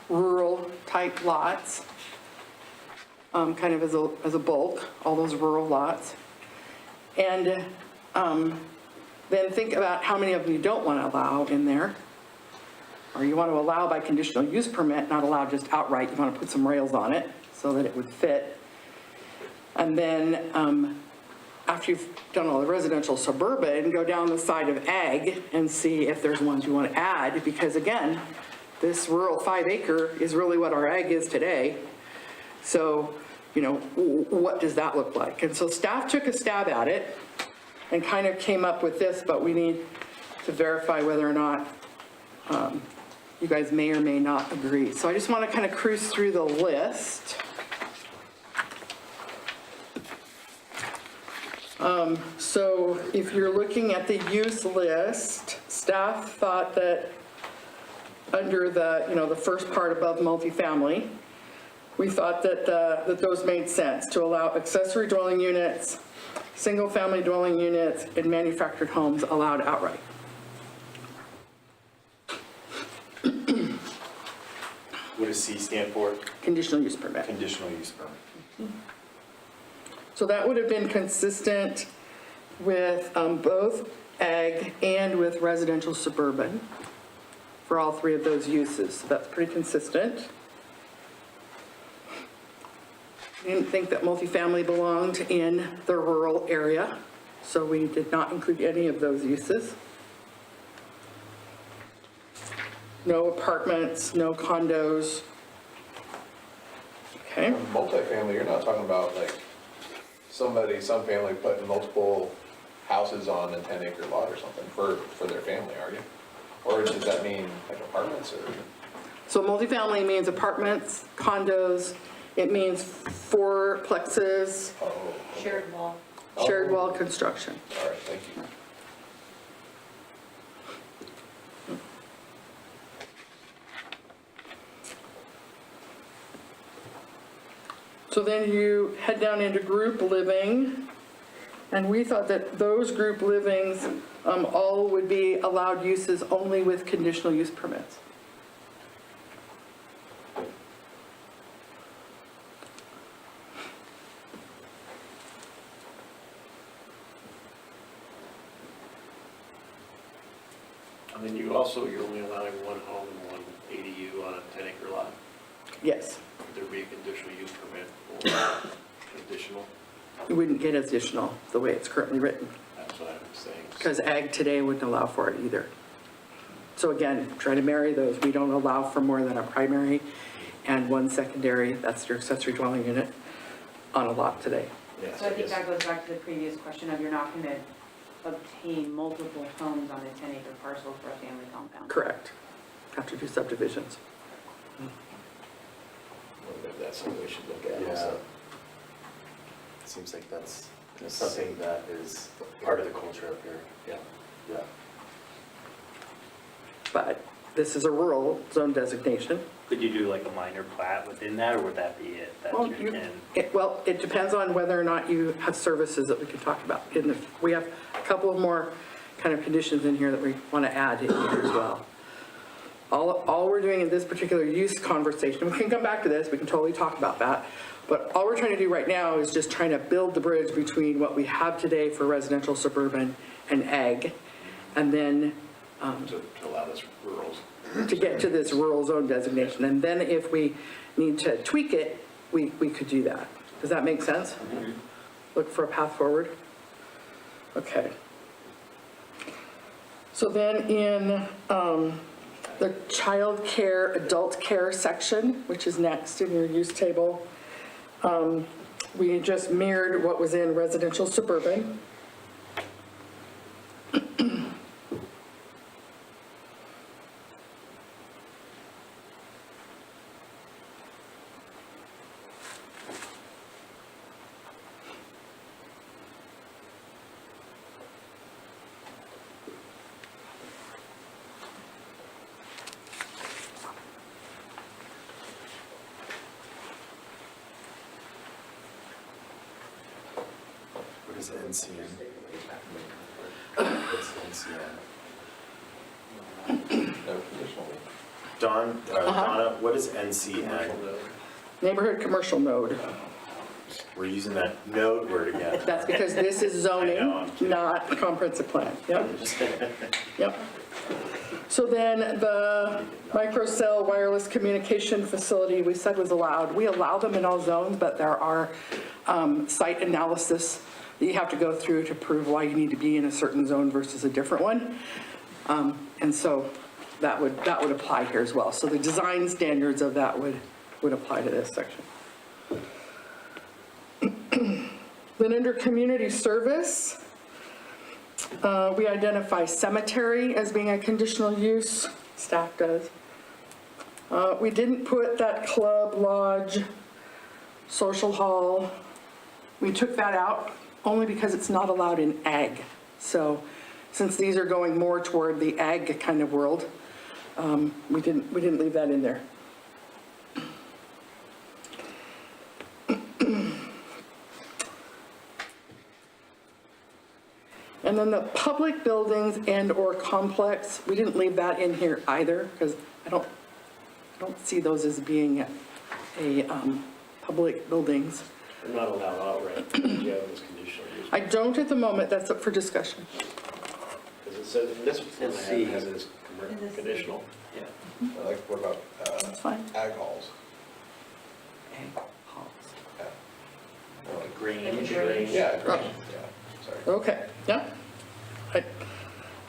rural type lots, kind of as a bulk, all those rural lots. And then think about how many of them you don't want to allow in there, or you want to allow by conditional use permit, not allow just outright. You want to put some rails on it so that it would fit. And then after you've done all the residential suburban, go down the side of ag and see if there's ones you want to add, because again, this rural 5 acre is really what our ag is today. So, you know, what does that look like? And so staff took a stab at it and kind of came up with this, but we need to verify whether or not you guys may or may not agree. So I just want to kind of cruise through the list. So if you're looking at the use list, staff thought that under the, you know, the first part above multifamily, we thought that that those made sense to allow accessory dwelling units, single-family dwelling units, and manufactured homes allowed outright. What does C stand for? Conditional use permit. Conditional use permit. So that would have been consistent with both ag and with residential suburban for all three of those uses. So that's pretty consistent. Didn't think that multifamily belonged in the rural area, so we did not include any of those uses. No apartments, no condos. Okay. Multifamily, you're not talking about like some family putting multiple houses on a 10 acre lot or something for their family, are you? Or does that mean like apartments or? So multifamily means apartments, condos, it means fourplexes, Oh, Shared wall. shared wall construction. all right, thank you. So then you head down into group living, and we thought that those group livings all would be allowed uses only with conditional use permits. And then you're only allowing one home and one ADU on a 10 acre lot. Yes, Would there be a conditional use permit or additional? you wouldn't get additional the way it's currently written, That's what I'm saying. because ag today wouldn't allow for it either. So again, try to marry those. We don't allow for more than a primary and one secondary, that's your accessory dwelling unit, on a lot today. Yeah, So I think guess- that goes back to the previous question of you're not going to obtain multiple homes on a 10-acre parcel for a family compound. Correct. Have to do subdivisions. Well, maybe that's something we should look at Yeah. also. Seems like that's something that is part of the culture up here. Yeah. Yeah. But this is a rural zone designation. Could you do like a minor plat within that, or would that be it? That's Well, your you- 10? Well, it depends on whether or not you have services that we can talk about. We have a couple of more kind of conditions in here that we want to add in here as well. All we're doing in this particular use conversation, we can come back to this, we can totally talk about that, but all we're trying to do right now is just trying to build the bridge between what we have today for residential, suburban, and ag, and then To allow this rural. to get to this rural zone designation. And then if we need to tweak it, we could do that. Does that make sense? Look for a path forward? Okay. So then in the child care, adult care section, which is next in your use table, we just mirrored what was in residential suburban. What is NCN? What's NCN? No conditional. Donna, what is NCN? Neighborhood commercial node. We're using that node word again. That's because this is zoning, I know, I'm kidding. not comprehensive plan. Yep. Yep. So then the microcell wireless communication facility we said was allowed. We allow them in all zones, but there are site analysis that you have to go through to prove why you need to be in a certain zone versus a different one. And so that would apply here as well. So the design standards of that would apply to this section. Then under community service, we identify cemetery as being a conditional use, staff does. We didn't put that club, lodge, social hall. We took that out only because it's not allowed in ag. So since these are going more toward the ag kind of world, we didn't leave that in there. And then the public buildings and/or complex, we didn't leave that in here either, because I don't see those as being public buildings. They're not allowed outright, you have this conditional use. I don't at the moment, that's up for discussion. Because it says, this one Let's I have see. has it as conditional. Like, what about That's fine. ag halls? Ag halls. Yeah. Like Green. Yeah, great, yeah, sorry. Okay, yeah.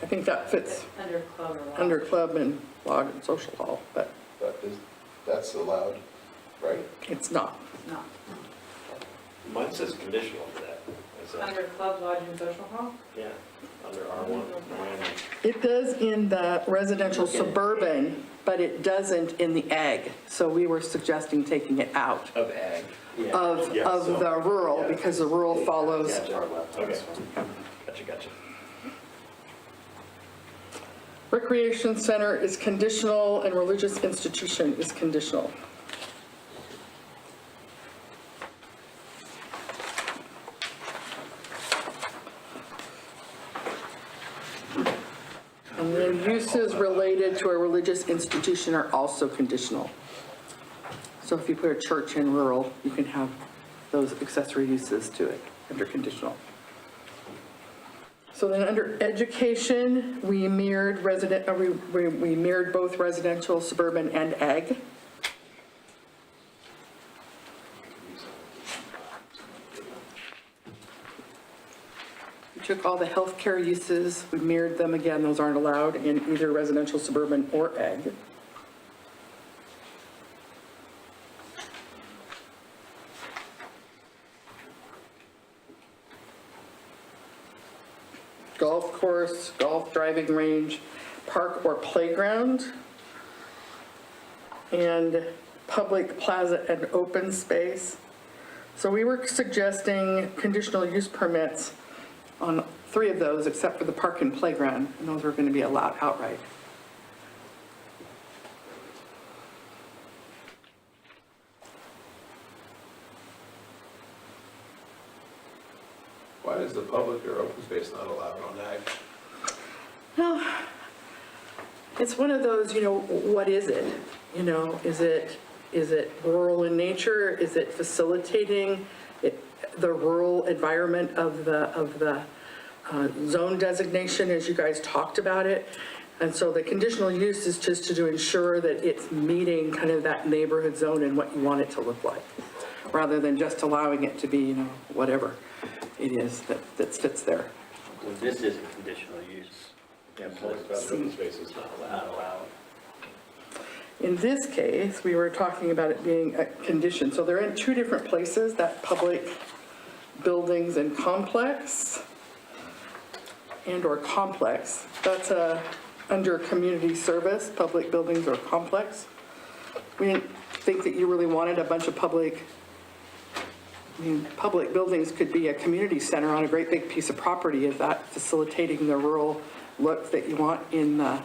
I think that fits Under club or lodge. under club and lodge and social hall, but But that's allowed, right? it's not. No. Mine says conditional for that. It says- Under club, lodge, and social hall? Yeah, under R1. It does in the residential suburban, but it doesn't in the ag. So we were suggesting taking it out Of ag. of the rural, because the rural follows. Okay. Gotcha. Recreation center is conditional and religious institution is conditional. And then uses related to a religious institution are also conditional. So if you put a church in rural, you can have those accessory uses to it under conditional. So then under education, we mirrored we mirrored both residential, suburban, and ag. We took all the healthcare uses, we mirrored them again, those aren't allowed in either residential, suburban, or ag. course, golf driving range, park or playground, and public plaza and open space. So we were suggesting conditional use permits on 3 of those, except for the park and playground, and those were going to be allowed outright. Why is the public or open space not allowed on ag? Well, it's one of those, what is it? Is it rural in nature? Is it facilitating the rural environment of the zone designation, as you guys talked about it? And so the conditional use is just to ensure that it's meeting kind of that neighborhood zone and what you want it to look like, rather than just allowing it to be, whatever it is that fits there. Well, this is a conditional use. Yeah, public plaza open space is not Not allowed. allowed. In this case, we were talking about it being a condition. So they're in 2 different places, that public buildings and complex, and/or complex. That's under community service, public buildings or complex. We didn't think that you really wanted a bunch of public buildings could be a community center on a great big piece of property. Is that facilitating the rural look that you want in the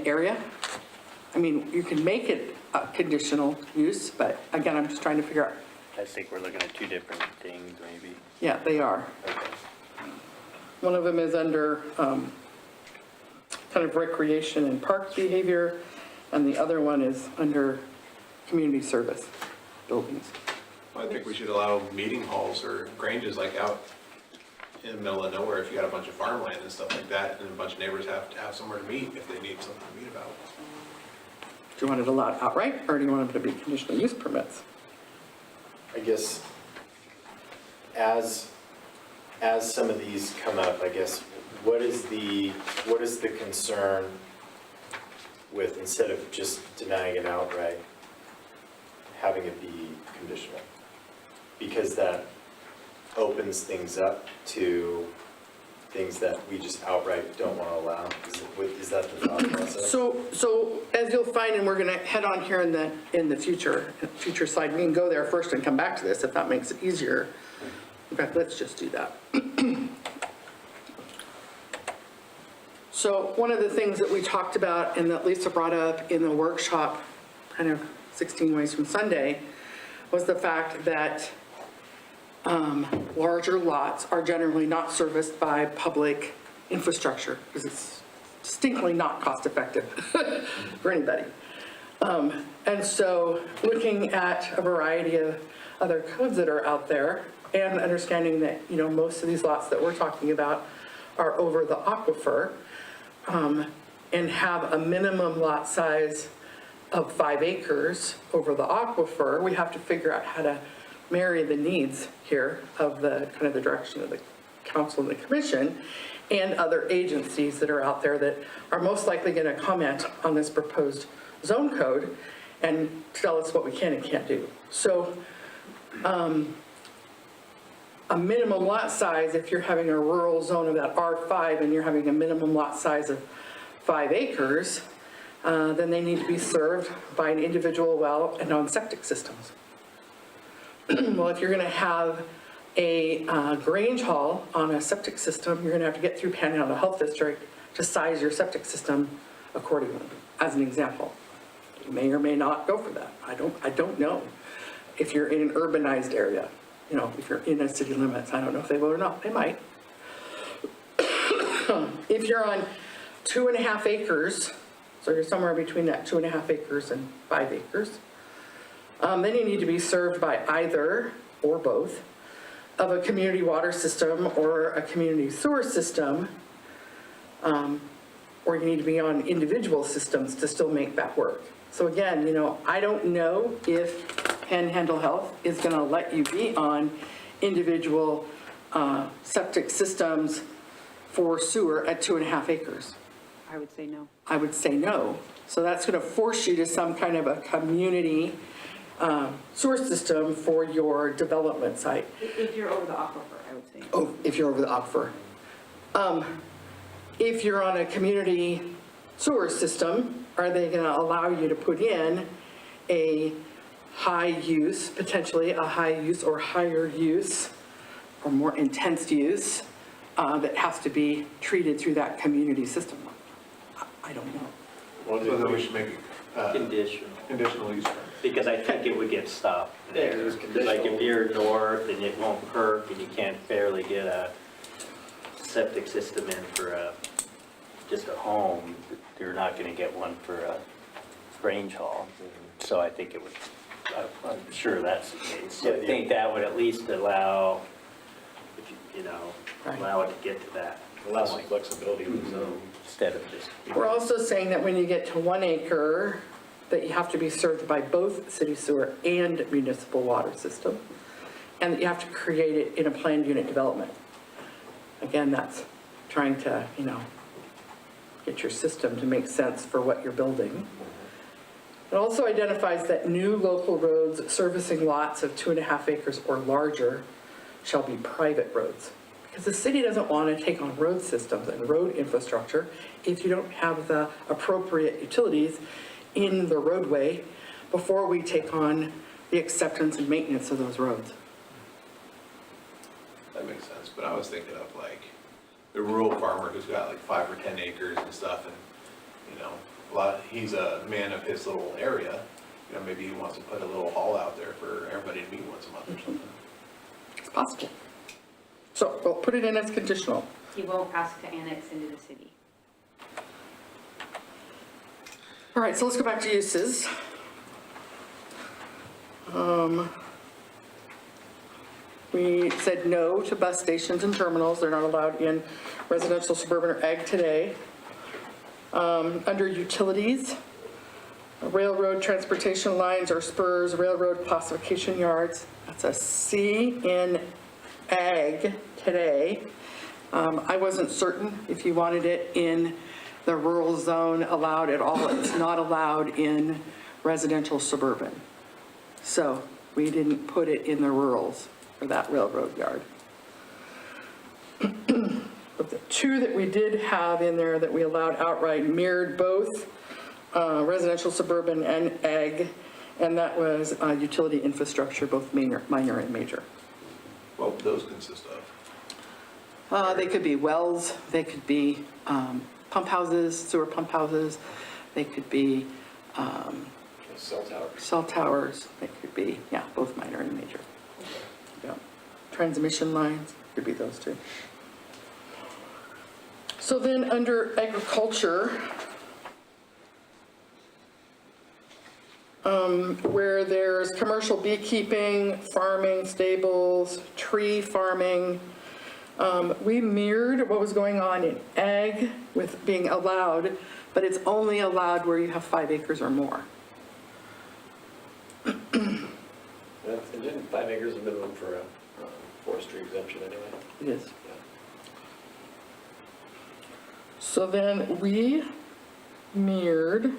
area? I mean, you can make it a conditional use, but again, I'm just trying to figure out. I think we're looking at 2 different things, maybe. Yeah, they are. One of them is under kind of recreation and park behavior, and the other one is under community service buildings. I think we should allow meeting halls or granges like out in the middle of nowhere if you got a bunch of farmland and stuff like that, and a bunch of neighbors have to have somewhere to meet if they need something to meet about. Do you want it allowed outright, or do you want them to be conditional use permits? I guess, as some of these come up, I guess, what is the concern with, instead of just denying it outright, having it be conditional? Because that opens things up to things that we just outright don't want to allow. Is that the thought process? So as you'll find, and we're going to head on here in the future slide, we can go there first and come back to this if that makes it easier. In fact, let's just do that. So one of the things that we talked about and that Lisa brought up in the workshop, kind of 16 Ways from Sunday, was the fact that larger lots are generally not serviced by public infrastructure because it's distinctly not cost effective for anybody. And so looking at a variety of other codes that are out there and understanding that, most of these lots that we're talking about are over the aquifer, and have a minimum lot size of 5 acres over the aquifer, we have to figure out how to marry the needs here of the kind of the direction of the council and the commission and other agencies that are out there that are most likely going to comment on this proposed zone code and tell us what we can and can't do. So a minimum lot size, if you're having a rural zone of that R5 and you're having a minimum lot size of 5 acres, then they need to be served by an individual well and on septic systems. Well, if you're going to have a Grange Hall on a septic system, you're going to have to get through Panhandle Health District to size your septic system accordingly, as an example. You may or may not go for that. I don't know. If you're in an urbanized area, if you're in a city limits, I don't know if they will or not. They might. If you're on 2.5 acres, so you're somewhere between that 2.5 acres and 5 acres, then you need to be served by either or both of a community water system or a community sewer system, or you need to be on individual systems to still make that work. So again, I don't know if Panhandle Health is going to let you be on individual septic systems for sewer at 2.5 acres. I would say no. I would say no. So that's going to force you to some kind of a community sewer system for your development site. If you're over the aquifer, I would say no. Oh, if you're over the aquifer. If you're on a community sewer system, are they going to allow you to put in a high use, potentially a high use or higher use, or more intense use that has to be treated through that community system? I don't know. So then we should make it conditional use permit. Because I think it would get stopped there. Yeah, 'cause it's Like if conditional. you're north and it won't perk and you can't fairly get a septic system in for just a home, you're not gonna get one for a range hall. So I think it would, I'm sure that's the case. So I think that would at least allow, if you know, Right. allow it to get to that Allow some point flexibility in the zone. instead of just. We're also saying that when you get to 1 acre, that you have to be served by both city sewer and municipal water system, and that you have to create it in a planned unit development. Again, that's trying to, get your system to make sense for what you're building. It also identifies that new local roads servicing lots of 2.5 acres or larger shall be private roads. Because the city doesn't want to take on road systems and road infrastructure if you don't have the appropriate utilities in the roadway before we take on the acceptance and maintenance of those roads. That makes sense, but I was thinking of like the rural farmer who's got like 5 or 10 acres and stuff, and, he's a man of his little area. Maybe he wants to put a little hall out there for everybody to meet once a month or something. It's possible. So we'll put it in as conditional. He won't ask to annex into the city. All right, so let's go back to uses. We said no to bus stations and terminals. They're not allowed in residential, suburban, or ag today. Under utilities, railroad transportation lines or spurs, railroad classification yards, that's a C in ag today. I wasn't certain if you wanted it in the rural zone allowed at all. It's not allowed in residential suburban. So we didn't put it in the rurals for that railroad yard. But the two that we did have in there that we allowed outright mirrored both residential, suburban, and ag, and that was utility infrastructure, both minor and major. What would those consist of? They could be wells, they could be pump houses, sewer pump houses, they could be Cell towers. cell towers, they could be, both minor and major. Yeah. Transmission lines, could be those two. So then under agriculture, where there's commercial beekeeping, farming, stables, tree farming, we mirrored what was going on in ag with being allowed, but it's only allowed where you have 5 acres or more. And didn't 5 acres a minimum for a forestry exemption anyway? It is. So then we mirrored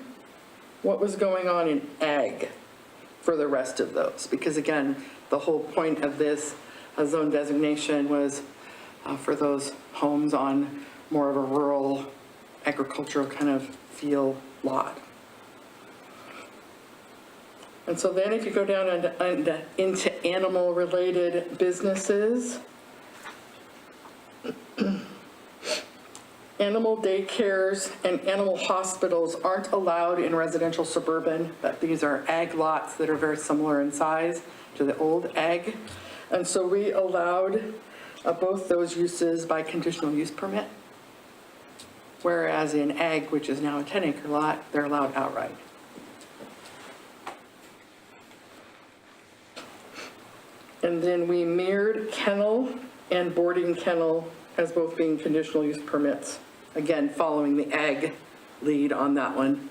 what was going on in ag for the rest of those. Because again, the whole point of this zone designation was for those homes on more of a rural agricultural kind of feel lot. And so then if you go down into animal-related businesses, animal daycares and animal hospitals aren't allowed in residential suburban, but these are ag lots that are very similar in size to the old ag. And so we allowed both those uses by conditional use permit. Whereas in ag, which is now a 10-acre lot, they're allowed outright. And then we mirrored kennel and boarding kennel as both being conditional use permits. Again, following the ag lead on that one,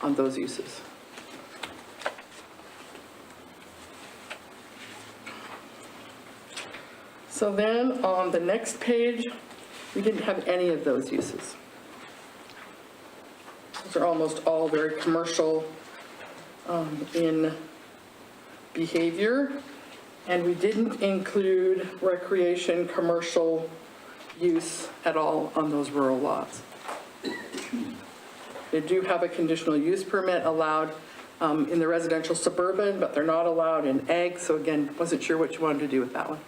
on those uses. So then on the next page, we didn't have any of those uses. Those are almost all very commercial in behavior. And we didn't include recreation, commercial, use at all on those rural lots. They do have a conditional use permit allowed in the residential suburban, but they're not allowed in ag, so again, wasn't sure what you wanted to do with that one.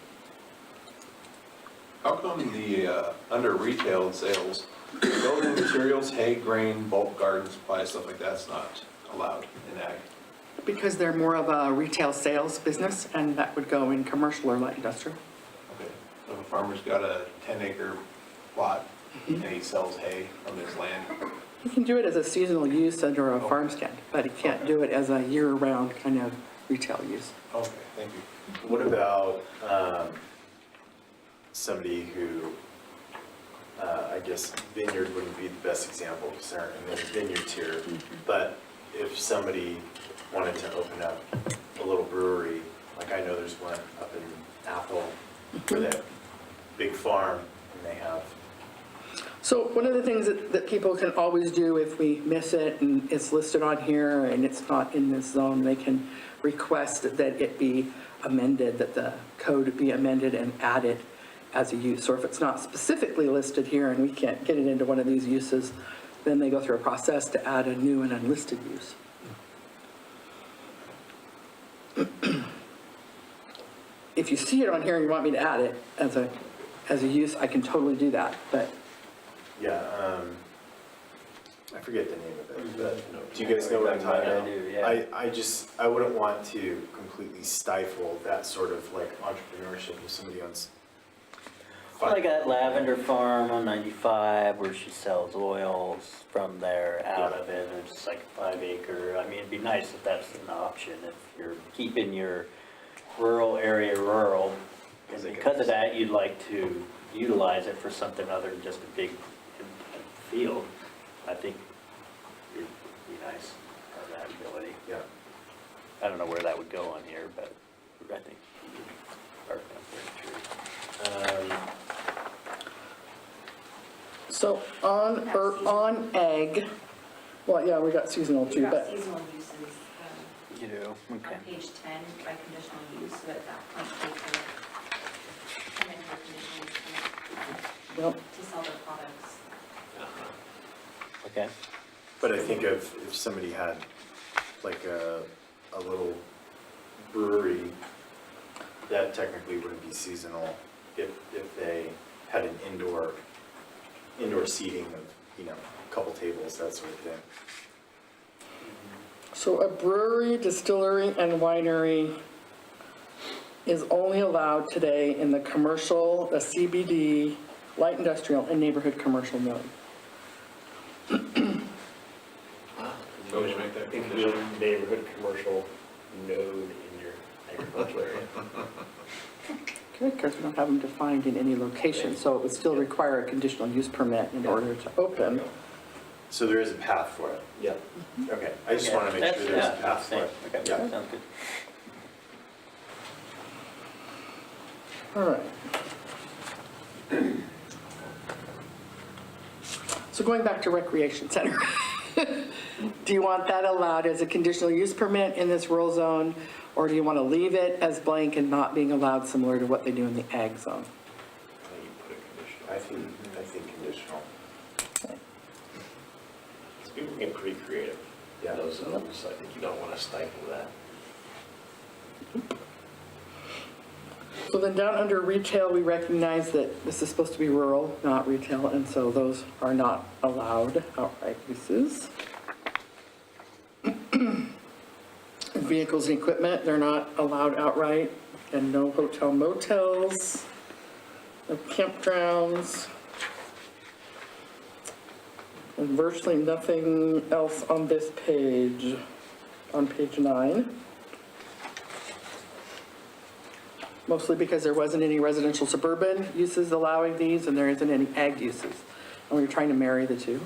How come the, under retail sales, building materials, hay, grain, bulk garden supplies, stuff like that's not allowed in ag? Because they're more of a retail sales business, and that would go in commercial or light industrial. Okay, so if a farmer's got a 10-acre plot and he sells hay from his land, He can do it as a seasonal use under a farm stand, but he can't do it as a year-round kind of retail use. okay, thank you. What about somebody who, I guess vineyard wouldn't be the best example because there aren't many vineyards here, but if somebody wanted to open up a little brewery, like I know there's one up in Apple for that big farm, and they have. So one of the things that people can always do if we miss it and it's listed on here and it's not in this zone, they can request that it be amended, that the code be amended and added as a use. Or if it's not specifically listed here and we can't get it into one of these uses, then they go through a process to add a new and unlisted use. If you see it on here and you want me to add it as a use, I can totally do that, but Yeah, I forget the name of it, but do you guys know what I'm talking about? I do, yeah. I wouldn't want to completely stifle that sort of like entrepreneurship if somebody owns. I got Lavender Farm on 95 where she sells oils from there out of it. It's like a 5-acre. I mean, it'd be nice if that's an option, if you're keeping your rural area rural. And because of that, you'd like to utilize it for something other than just a big field. I think it'd be nice to have that ability. Yeah. I don't know where that would go on here, but I think park up there, true. so on ag, well, yeah, we got seasonal We've too, got but seasonal uses You do, okay. on page 10 by conditional use, so at that point, they can come in for conditional use yep. to sell their products. Okay. But I think if somebody had like a little brewery, that technically wouldn't be seasonal if they had an indoor seating of, a couple tables, that sort of thing. So a brewery, distillery, and winery is only allowed today in the commercial, the CBD, light industrial, and neighborhood commercial node. So we should make that I think condition. the neighborhood commercial node in your agricultural area. Good, because we don't have them defined in any location, so it would still require a conditional use permit in order to open. So there is a path for it. Yep. Okay, I just want to make sure there's a path for it. Okay, Yeah. sounds good. All right. So going back to recreation center, do you want that allowed as a conditional use permit in this rural zone? Or do you want to leave it as blank and not being allowed similar to what they do in the ag zone? I think conditional. People get pretty creative Yeah. in those zones, I think you don't want to stifle that. So then down under retail, we recognize that this is supposed to be rural, not retail, and so those are not allowed outright uses. Vehicles and equipment, they're not allowed outright, and no hotel motels, no campgrounds. And virtually nothing else on this page, on page 9. Mostly because there wasn't any residential suburban uses allowing these, and there isn't any ag uses. And we were trying to marry the two.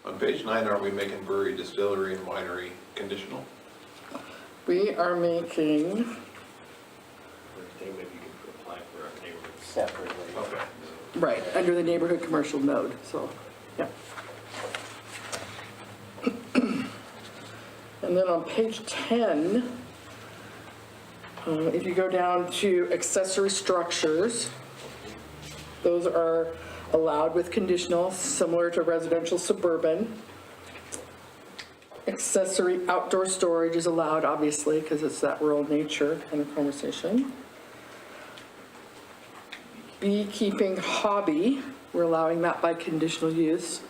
On page 9, are we making brewery, distillery, and winery conditional? We are making, Or thing maybe you could apply for a neighborhood. Separately. Okay. right, under the neighborhood commercial node, so, yeah. And then on page 10, If you go down to accessory structures, those are allowed with conditional, similar to residential suburban. Accessory outdoor storage is allowed, obviously, because it's that rural nature kind of conversation. Beekeeping hobby, we're allowing that by conditional use,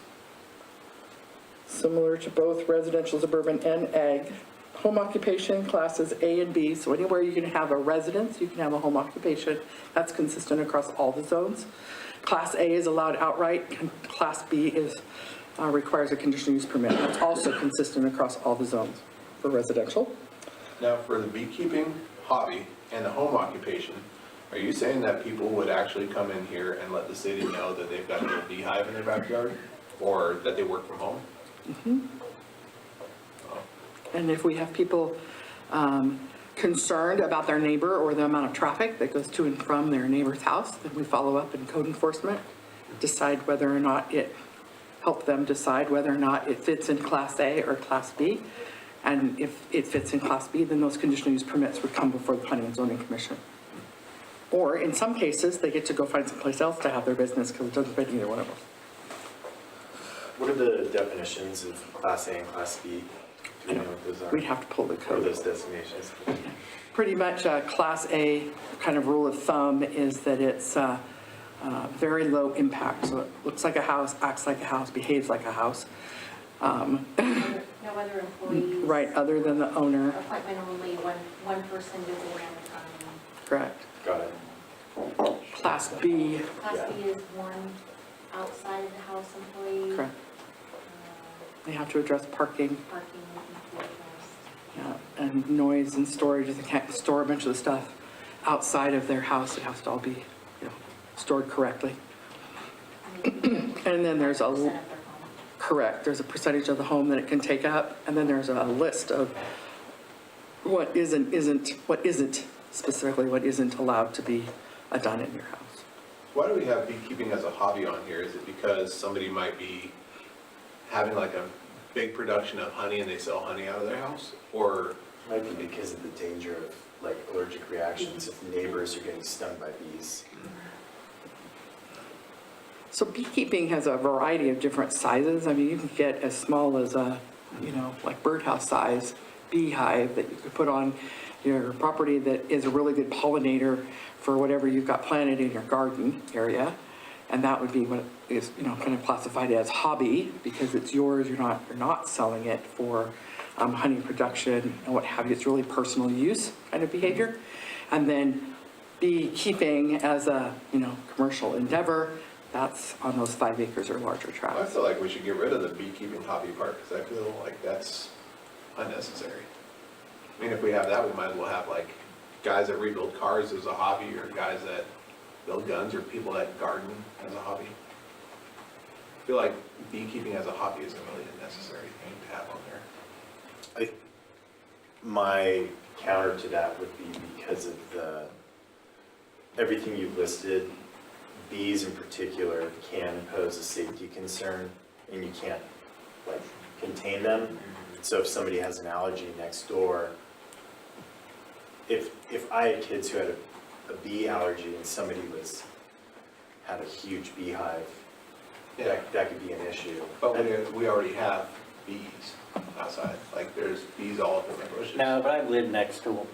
similar to both residential, suburban, and ag. Home occupation classes A and B, so anywhere you can have a residence, you can have a home occupation. That's consistent across all the zones. Class A is allowed outright, and Class B requires a conditional use permit. That's also consistent across all the zones for residential. Now, for the beekeeping hobby and the home occupation, are you saying that people would actually come in here and let the city know that they've got a little beehive in their backyard, or that they work from home? And if we have people concerned about their neighbor or the amount of traffic that goes to and from their neighbor's house, then we follow up in code enforcement, decide whether or not help them decide whether or not it fits in Class A or Class B. And if it fits in Class B, then those conditional use permits would come before the Planning and Zoning Commission. Or in some cases, they get to go find someplace else to have their business because it doesn't fit either one of them. What are the definitions of Class A and Class B? Do you know what those are? We'd have to pull the Or code. those designations? Pretty much Class A kind of rule of thumb is that it's very low impact. So it looks like a house, acts like a house, behaves like a house. No other employees. Right, other than the owner. Appointment only, one person visiting at a time. Correct. Got it. Class B, Class B is one outside of the house employee. correct. They have to address parking, Parking enforcement. and noise and storage. If they can't store a bunch of the stuff outside of their house, it has to all be, stored correctly. And then there's 5% of their home. correct, there's a percentage of the home that it can take up, and then there's a list of what isn't specifically what isn't allowed to be done in your house. Why do we have beekeeping as a hobby on here? Is it because somebody might be having like a big production of honey and they sell honey out of their house? Or Might be because of the danger of like allergic reactions if neighbors are getting stung by bees. So beekeeping has a variety of different sizes. I mean, you can get as small as a, like birdhouse size beehive that you could put on your property that is a really good pollinator for whatever you've got planted in your garden area. And that would be what is, kind of classified as hobby because it's yours. You're not selling it for honey production and what have you. It's really personal use kind of behavior. And then beekeeping as a, commercial endeavor, that's on those 5 acres or larger I tracts. feel like we should get rid of the beekeeping hobby part because I feel like that's unnecessary. I mean, if we have that, we might as well have like guys that rebuild cars as a hobby or guys that build guns or people that garden as a hobby. I feel like beekeeping as a hobby isn't really a necessary thing to have on there. My counter to that would be because of everything you've listed, bees in particular can pose a safety concern and you can't like contain them. So if somebody has an allergy next door, if I had kids who had a bee allergy and somebody had a huge beehive, that could be an issue. But we already have bees outside, like there's bees all up in the bushes. No, but I've lived next to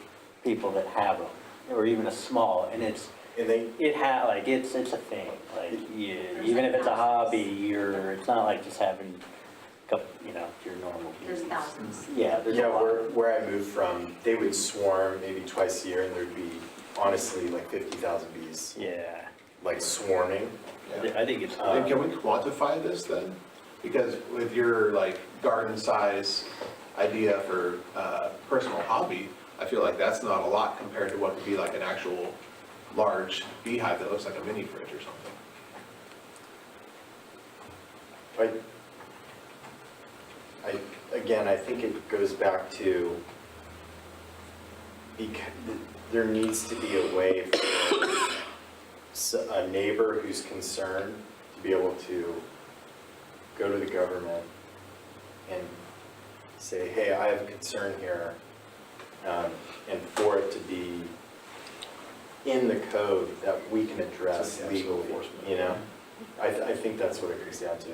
people that have them, or even a small, and it's a thing. Like, even if it's a hobby, it's not like just having a couple, your normal bees. There's thousands. Yeah, there's a lot. Where I moved from, they would swarm maybe twice a year and there'd be honestly like 50,000 bees, Yeah, like swarming. Yeah. I think it's. And can we quantify this then? Because with your like garden size idea for personal hobby, I feel like that's not a lot compared to what would be like an actual large beehive that looks like a mini fridge or something. I think it goes back to, there needs to be a way for a neighbor who's concerned to be able to go to the government and say, hey, I have a concern here. and for it to be in the code that we can address So, yeah, legally, enforcement. you know? I think that's what it comes down to.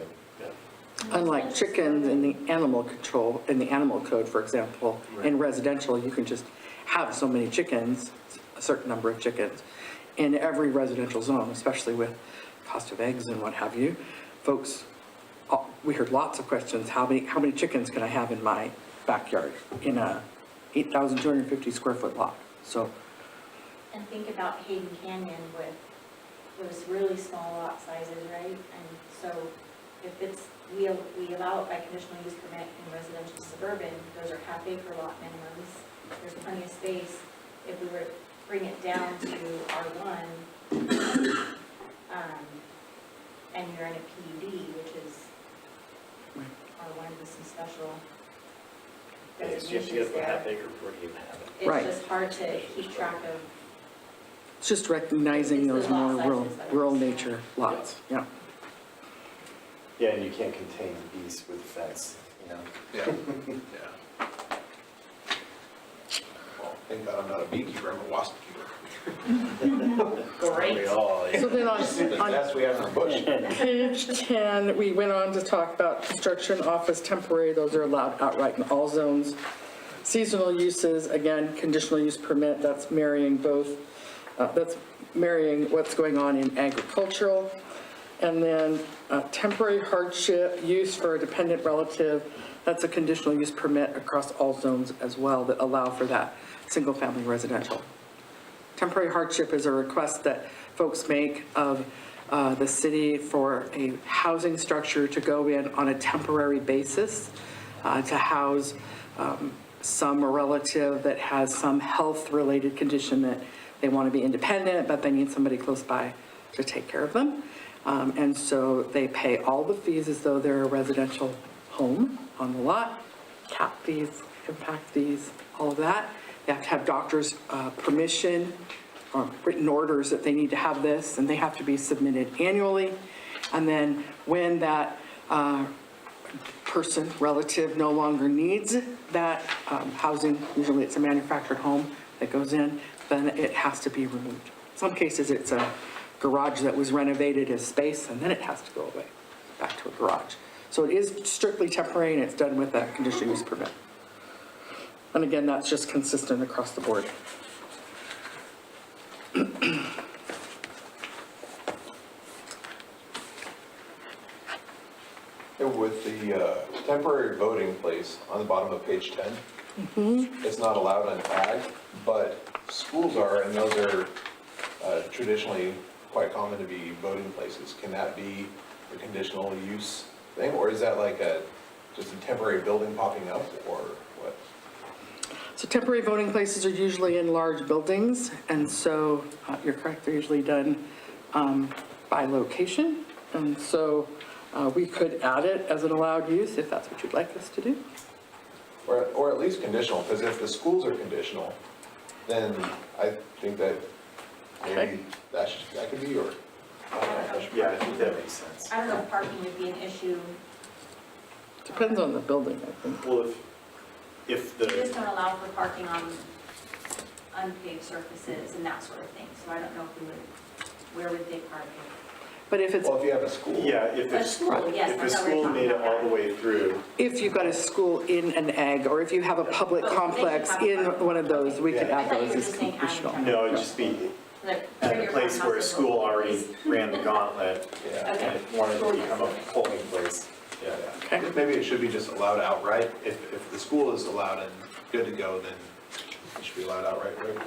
Unlike chickens in the animal control, in the animal code, for example, in residential, you can just have so many chickens, a certain number of chickens, in every residential zone, especially with cost of eggs and what have you. Folks, we heard lots of questions, how many chickens can I have in my backyard in a 8,250 square foot lot? So, And think about Hayden Canyon with those really small lot sizes, right? And so if it's, we allow it by conditional use permit in residential suburban, those are half acre lot minimums. There's plenty of space. If we were to bring it down to R1, and you're in a PUD, which is R1 with some special You have to designations get up a half there. acre before you even have it. Right. It's just hard to keep track of. it's just recognizing It's those the lot more sizes that are rural small. nature lots, yeah. Yeah, and you can't contain beasts with fence, you know? Yeah, yeah. Well, thank God I'm not a beekeeper, I'm a wasp keeper. Great. So then on That's we have in our bush. page 10, we went on to talk about construction, office, temporary, those are allowed outright in all zones. Seasonal uses, again, conditional use permit, that's marrying both, that's marrying what's going on in agricultural. And then temporary hardship use for a dependent relative, that's a conditional use permit across all zones as well that allow for that single-family residential. Temporary hardship is a request that folks make of the city for a housing structure to go in on a temporary basis to house some relative that has some health-related condition that they want to be independent, but they need somebody close by to take care of them. And so they pay all the fees as though they're a residential home on the lot, cap fees, impact fees, all of that. They have to have doctor's permission or written orders that they need to have this, and they have to be submitted annually. And then when that person, relative, no longer needs that housing, usually it's a manufactured home that goes in, then it has to be removed. In some cases, it's a garage that was renovated as space, and then it has to go away, back to a garage. So it is strictly temporary, and it's done with a conditional use permit. And again, that's just consistent across the board. And with the temporary voting place on the bottom of page 10, it's not allowed on ag, but schools are, and those are traditionally quite common to be voting places. Can that be a conditional use thing, or is that like just a temporary building popping up, or what? So temporary voting places are usually in large buildings, and so you're correct, they're usually done by location. And so we could add it as an allowed use if that's what you'd like us to do. Or at least conditional, because if the schools are conditional, then I think that Okay. maybe that could be, or, Yeah, I think that makes sense. I don't know if parking would be an issue. Depends on the building, I think. Well, if We just the, don't allow for parking on unpaved surfaces and that sort of thing. So I don't know if we would, where would they park it? But if it's, well, if you have a school. yeah, if A the, school, yes, if the that's how we're school talking made it about all that. the way through, if you've got a school in an ag, or if you have a public Oh, they can complex have a in parking. one of those, we could Yeah. I add thought you those were as just saying conditional. add no, it'd just be Like, at where a your place where a farmhouses school will be. already ran the gauntlet Yeah. Okay. and wanted to become a polling place. Yeah. Okay. Maybe it should be just allowed outright. If the school is allowed and good to go, then it should be allowed outright, right?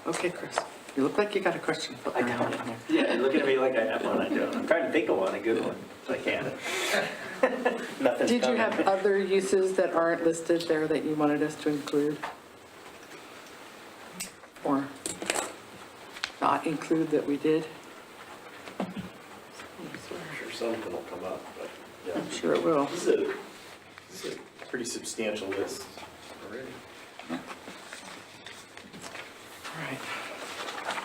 Okay, Chris, you look like you got a question. Put your hand in there. Yeah, look at me like I have one, I don't. I'm trying to think of one, a good one, if I can. Nothing's Did you coming. have other uses that aren't listed there that you wanted us to include? Or not include that we did? I'm sure something will come up, but Yeah. I'm sure it will. This is a pretty substantial list already. All right.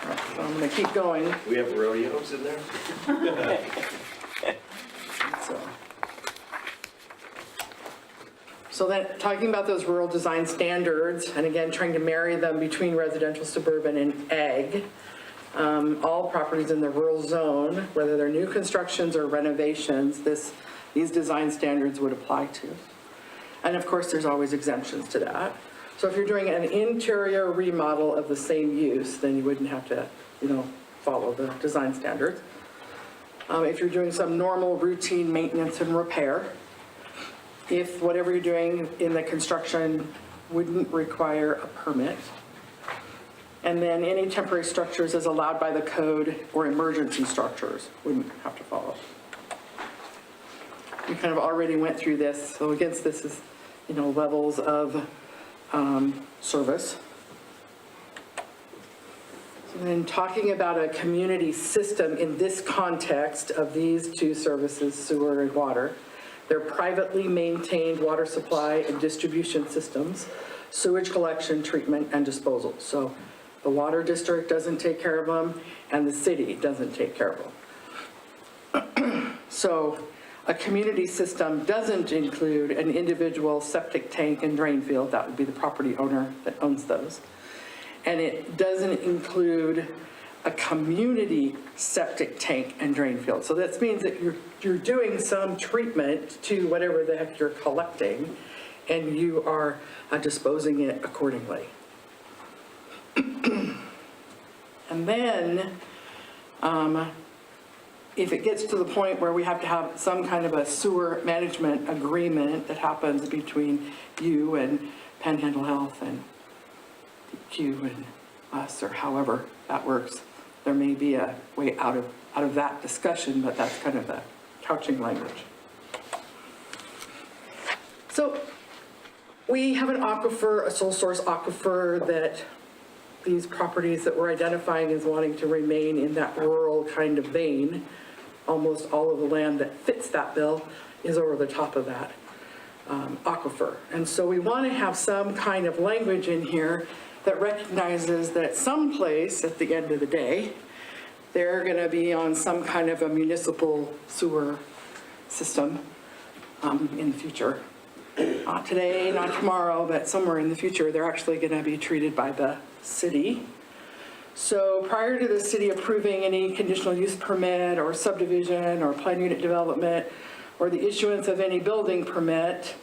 All right. So I'm gonna keep going. We have rodeos in there? So then, talking about those rural design standards, and again, trying to marry them between residential, suburban, and ag. All properties in the rural zone, whether they're new constructions or renovations, these design standards would apply to. And of course, there's always exemptions to that. So if you're doing an interior remodel of the same use, then you wouldn't have to, follow the design standards. If you're doing some normal routine maintenance and repair, if whatever you're doing in the construction wouldn't require a permit. And then any temporary structures as allowed by the code or emergency structures wouldn't have to follow. We kind of already went through this. So against this is, levels of service. So then talking about a community system in this context of these two services, sewer and water, they're privately maintained water supply and distribution systems, sewage collection, treatment, and disposal. So the water district doesn't take care of them, and the city doesn't take care of them. So a community system doesn't include an individual septic tank and drain field. That would be the property owner that owns those. And it doesn't include a community septic tank and drain field. So that means that you're doing some treatment to whatever the heck you're collecting, and you are disposing it accordingly. And then, if it gets to the point where we have to have some kind of a sewer management agreement that happens between you and Panhandle Health and DQ and us, or however that works, there may be a way out of that discussion, but that's kind of the couching language. So we have an aquifer, a sole source aquifer, that these properties that we're identifying as wanting to remain in that rural kind of vein. Almost all of the land that fits that bill is over the top of that aquifer. And so we want to have some kind of language in here that recognizes that someplace at the end of the day, they're going to be on some kind of a municipal sewer system in the future. Not today, not tomorrow, but somewhere in the future, they're actually going to be treated by the city. So prior to the city approving any conditional use permit or subdivision or plan unit development or the issuance of any building permit,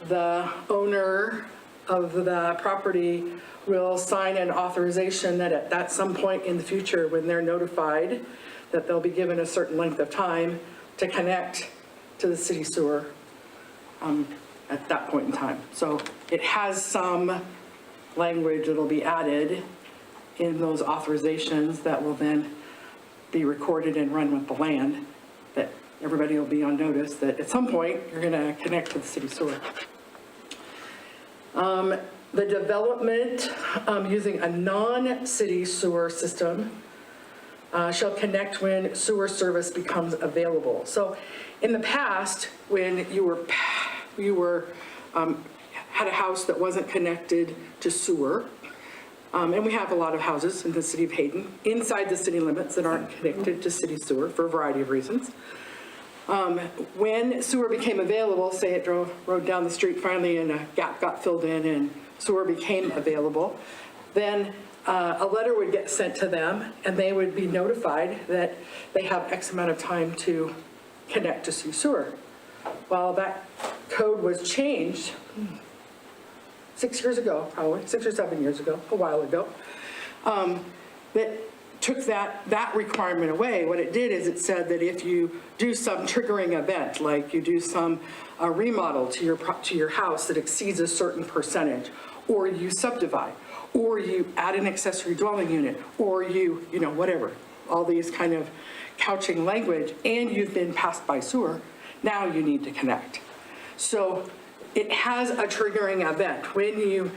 the owner of the property will sign an authorization that at some point in the future, when they're notified that they'll be given a certain length of time to connect to the city sewer at that point in time. So it has some language that'll be added in those authorizations that will then be recorded and run with the land, that everybody will be on notice that at some point you're going to connect to the city sewer. The development using a non-city sewer system shall connect when sewer service becomes available. So in the past, when you had a house that wasn't connected to sewer, and we have a lot of houses in the city of Hayden inside the city limits that aren't connected to city sewer for a variety of reasons. When sewer became available, say it rode down the street finally and a gap got filled in and sewer became available, then a letter would get sent to them and they would be notified that they have X amount of time to connect to sewer. Well, that code was changed 6 years ago, probably 6 or 7 years ago, a while ago, that took that requirement away. What it did is it said that if you do some triggering event, like you do some remodel to your house that exceeds a certain percentage, or you subdivide, or you add an accessory dwelling unit, or you whatever, all these kind of couching language, and you've been passed by sewer, now you need to connect. So it has a triggering event. When you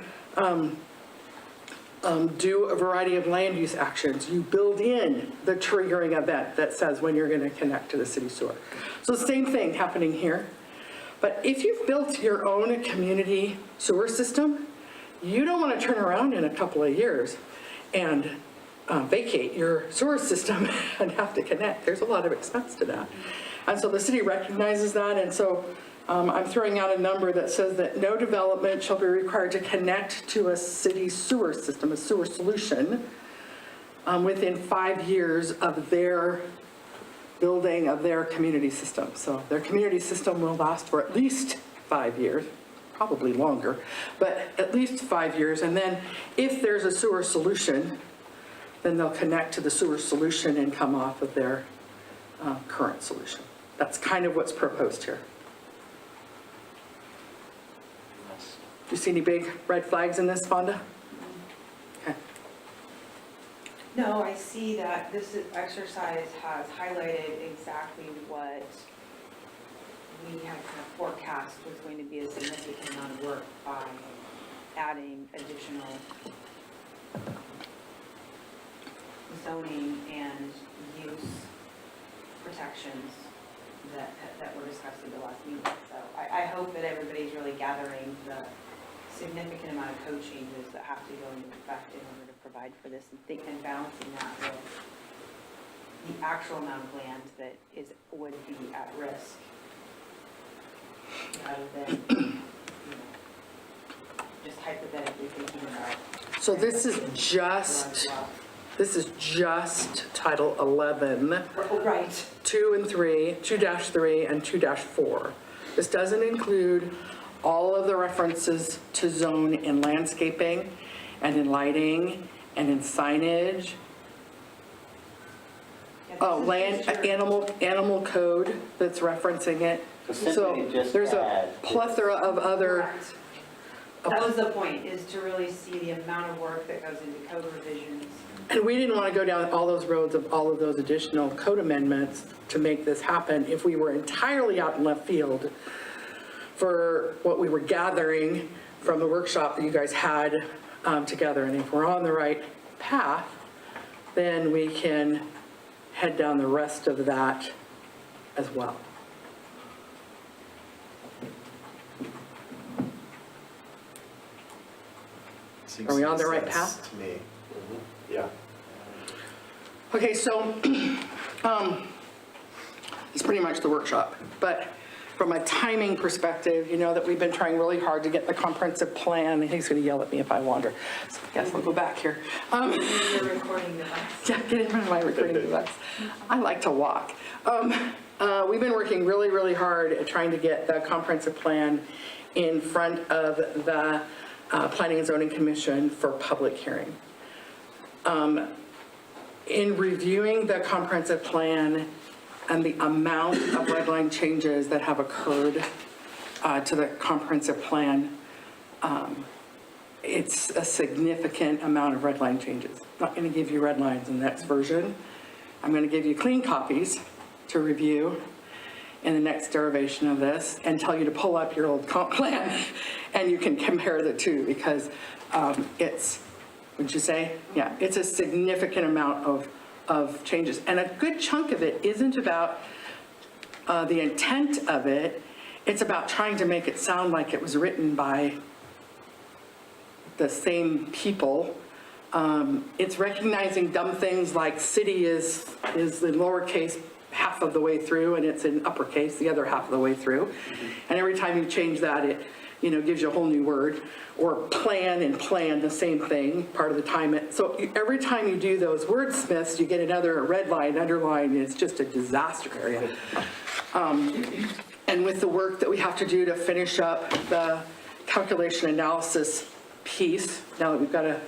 do a variety of land use actions, you build in the triggering event that says when you're going to connect to the city sewer. So same thing happening here. But if you've built your own community sewer system, you don't want to turn around in a couple of years and vacate your sewer system and have to connect. There's a lot of expense to that. And so the city recognizes that, and so I'm throwing out a number that says that no development shall be required to connect to a city sewer system, a sewer solution, within 5 years of their building of their community system. So their community system will last for at least 5 years, probably longer, but at least 5 years. And then if there's a sewer solution, then they'll connect to the sewer solution and come off of their current solution. That's kind of what's proposed here. Do you see any big red flags in this, Fonda? Okay. No, I see that this exercise has highlighted exactly what we had kind of forecast was going to be a significant amount of work by adding additional zoning and use protections that were discussed at the last meeting. So I hope that everybody's really gathering the significant amount of code changes that have to go into effect in order to provide for this and balancing that with the actual amount of land that would be at risk rather than, just hypothetically thinking about. So this is just Title 11, Right. 2 and 3, 2-3 and 2-4. This doesn't include all of the references to zone in landscaping and in lighting and in signage. Oh, animal code that's referencing it. So So simply just there's a add- plethora of other, Correct. That was the point, is to really see the amount of work that goes into code revisions. and we didn't want to go down all those roads of all of those additional code amendments to make this happen if we were entirely out in left field for what we were gathering from the workshop that you guys had together. And if we're on the right path, then we can head down the rest of that as well. Are we on the right path? To me. Yeah. Okay, so it's pretty much the workshop, but from a timing perspective, you know that we've been trying really hard to get the comprehensive plan. He's going to yell at me if I wander, so I guess I'll go back here. Your recording device. Yeah, get in front of my recording device. I like to walk. We've been working really, really hard at trying to get the comprehensive plan in front of the Planning and Zoning Commission for public hearing. In reviewing the comprehensive plan and the amount of red line changes that have occurred to the comprehensive plan, it's a significant amount of red line changes. I'm not going to give you red lines in the next version. I'm going to give you clean copies to review in the next derivation of this and tell you to pull up your old comp plan and you can compare the two because it's, wouldn't you say? Yeah, it's a significant amount of changes. And a good chunk of it isn't about the intent of it. It's about trying to make it sound like it was written by the same people. It's recognizing dumb things like city is the lowercase half of the way through and it's in uppercase the other half of the way through. And every time you change that, it gives you a whole new word. Or plan and plan, the same thing, part of the time. So every time you do those wordsmiths, you get another red line, underline, it's just a disaster area. And with the work that we have to do to finish up the calculation analysis piece, now that we've got a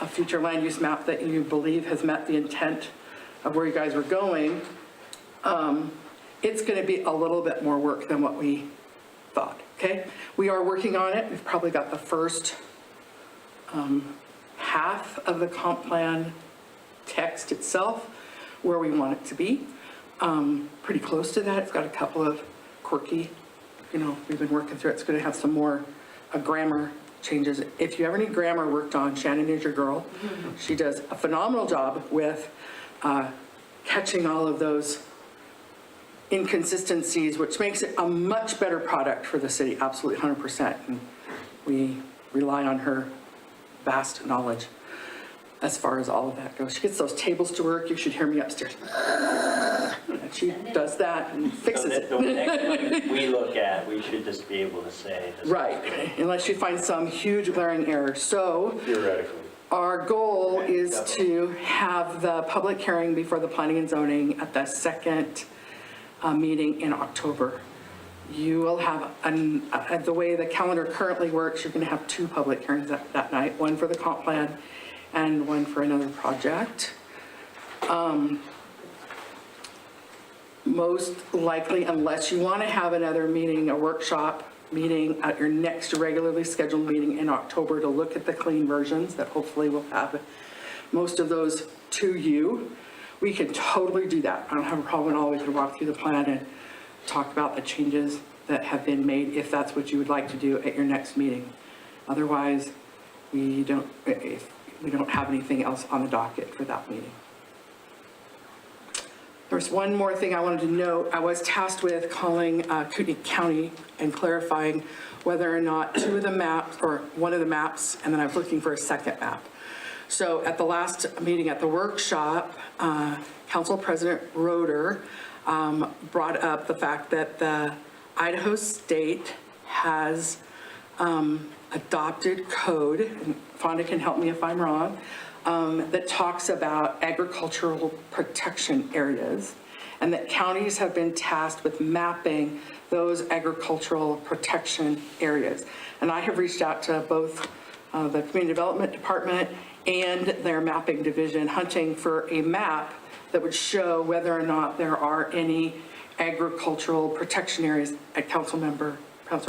future land use map that you believe has met the intent of where you guys were going, it's going to be a little bit more work than what we thought, okay? We are working on it. We've probably got the first half of the comp plan text itself where we want it to be. Pretty close to that. It's got a couple of quirky, we've been working through it. It's going to have some more grammar changes. If you ever need grammar worked on, Shannon is your girl. She does a phenomenal job with catching all of those inconsistencies, which makes it a much better product for the city, absolutely 100%. And we rely on her vast knowledge. as far as all of that goes. She gets those tables to work, you should hear me upstairs. And she does that and So fixes that it. the next one we look at, we should just be able to say. this- Right, unless you find some huge glaring error. So Theoretically. our goal is to have the public hearing before the planning and zoning at the second meeting in October. You will have, the way the calendar currently works, you're going to have 2 public hearings that night, one for the comp plan and one for another project. Most likely, unless you want to have another meeting, a workshop meeting at your next regularly scheduled meeting in October to look at the clean versions that hopefully will have most of those to you, we can totally do that. I don't have a problem at all. We can walk through the plan and talk about the changes that have been made if that's what you would like to do at your next meeting. Otherwise, we don't have anything else on the docket for that meeting. There's one more thing I wanted to note. I was tasked with calling Kootenai County and clarifying whether or not 2 of the maps, or one of the maps, and then I was looking for a second map. So at the last meeting at the workshop, Council President Roeder brought up the fact that the Idaho State has adopted code, and Fonda can help me if I'm wrong, that talks about agricultural protection areas, and that counties have been tasked with mapping those agricultural protection areas. And I have reached out to both the Community Development Department and their mapping division, hunting for a map that would show whether or not there are any agricultural protection areas at Council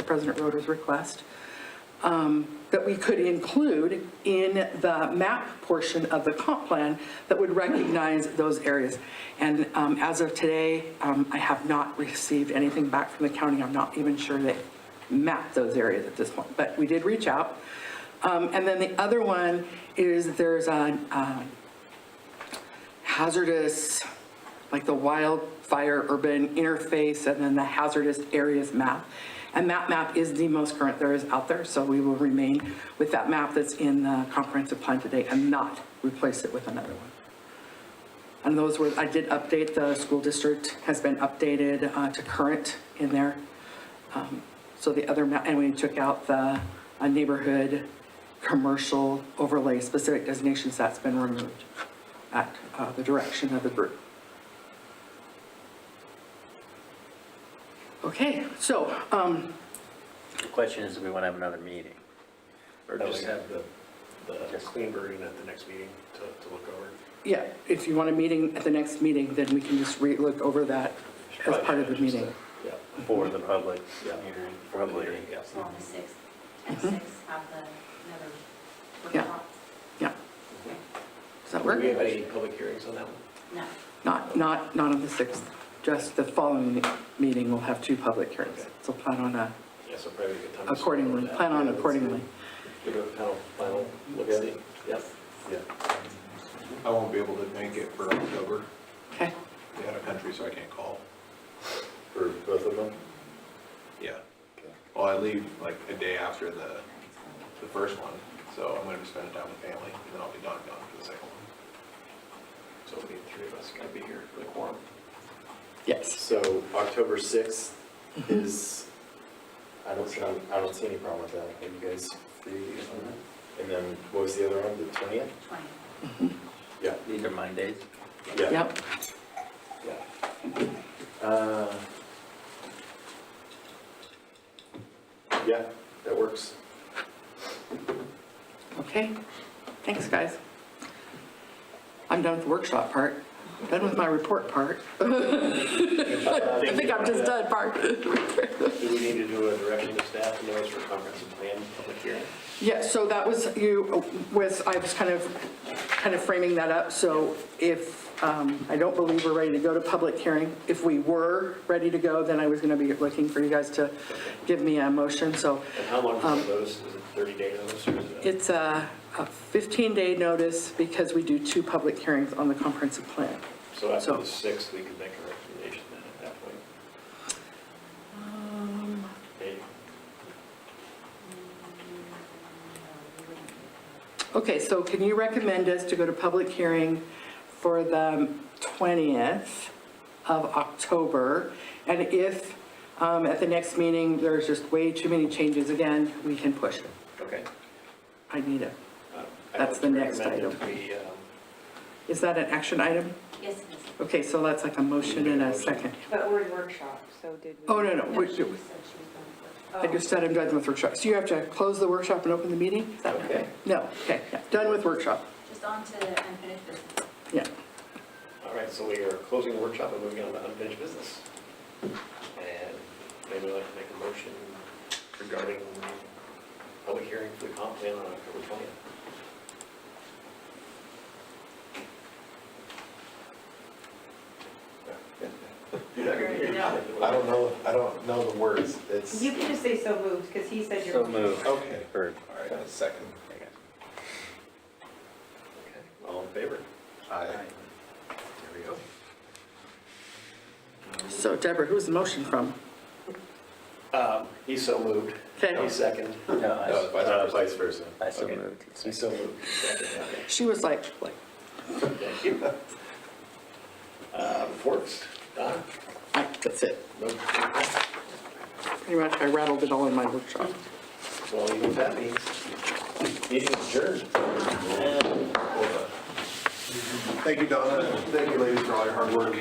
President Roeder's request, that we could include in the map portion of the comp plan that would recognize those areas. And as of today, I have not received anything back from the county. I'm not even sure they mapped those areas at this point, but we did reach out. And then the other one is there's a hazardous, like the wildfire urban interface, and then the hazardous areas map. And that map is the most current there is out there, so we will remain with that map that's in the comprehensive plan today and not replace it with another one. And those were, I did update, the school district has been updated to current in there. So the other map, and we took out the neighborhood commercial overlay specific designations, that's been removed at the direction of the group. Okay, so, The question is, do we want to have another meeting? Or just have the clean version at the next meeting to look over. yeah, if you want a meeting at the next meeting, then we can just look over that as part of the meeting. Yeah. For the public Yeah. hearing, probably. Yeah. So on the 6th, at 6, have another Yeah. workshop? Yeah. Does that Do work? we have any public hearings on that one? No. Not on the 6th, just the following meeting, we'll have 2 public hearings. So plan on Yeah, so probably a good time. to accordingly, start plan on that. accordingly. Give it a final look at it. Yep. Yeah. I won't be able to make it for October. Okay, Be out of country, so I can't call. For both of them? Yeah. Well, I leave like a day after the first one, so I'm gonna be spending time with family, and then I'll be gone for the second one. So it'll be the 3 of us gotta be here for the quorum. yes. So October 6th is, I don't see any problem with that. Are you guys free on that? And then what was the other one, the 20th? 20. Yeah. These are my days. Yeah. Yep, Yeah. Yeah, that works. okay. Thanks, guys. I'm done with the workshop part, done with my report part. I think I'm just done part. Do we need to do a direction to staff and notice for comprehensive plan public hearing? Yeah, so that was I was kind of framing that up. So if, I don't believe we're ready to go to public hearing. If we were ready to go, then I was going to be looking for you guys to give me a motion, so. And how long is the notice? Is it 30-day notice or is it? It's a 15-day notice because we do 2 public hearings on the comprehensive plan. So after so- the 6th, we could make a recommendation then at that point. Maybe. Okay, so can you recommend us to go to public hearing for the 20th of October? And if at the next meeting, there's just way too many changes again, we can push it. Okay. I need it. I'd That's like the to next recommend item. that we, Is that an action item? Yes, it is. Okay, so that's like a motion and a second. But we're in workshop, so did we? Oh, no, No, we- she said she was done with I just said I'm done with workshop. So you have to close the workshop and open the meeting? Is that- Okay. No, okay, yeah, done with workshop, it. Just on to unfinished business. yeah. all right, so we are closing the workshop and moving on to unfinished business. And maybe we'd like to make a motion regarding public hearing for the comp plan on October 20th. I don't know the words, it's. You can just say so moved, because he said you're. So moved. Okay, For- all right, a second. Okay. All in favor? Aye. There we go. So Deborah, who's the motion from? He's so moved. Okay. He's second. No, No, vice versa. I so Okay. moved. He's so moved. Second, okay. She was like, Thank you. Reports, Donna? that's it. No. Pretty much, I rattled it all in my workshop. Well, you know what that means. Meeting adjourned. Thank you, Donna. Thank you, ladies, for all your hard work.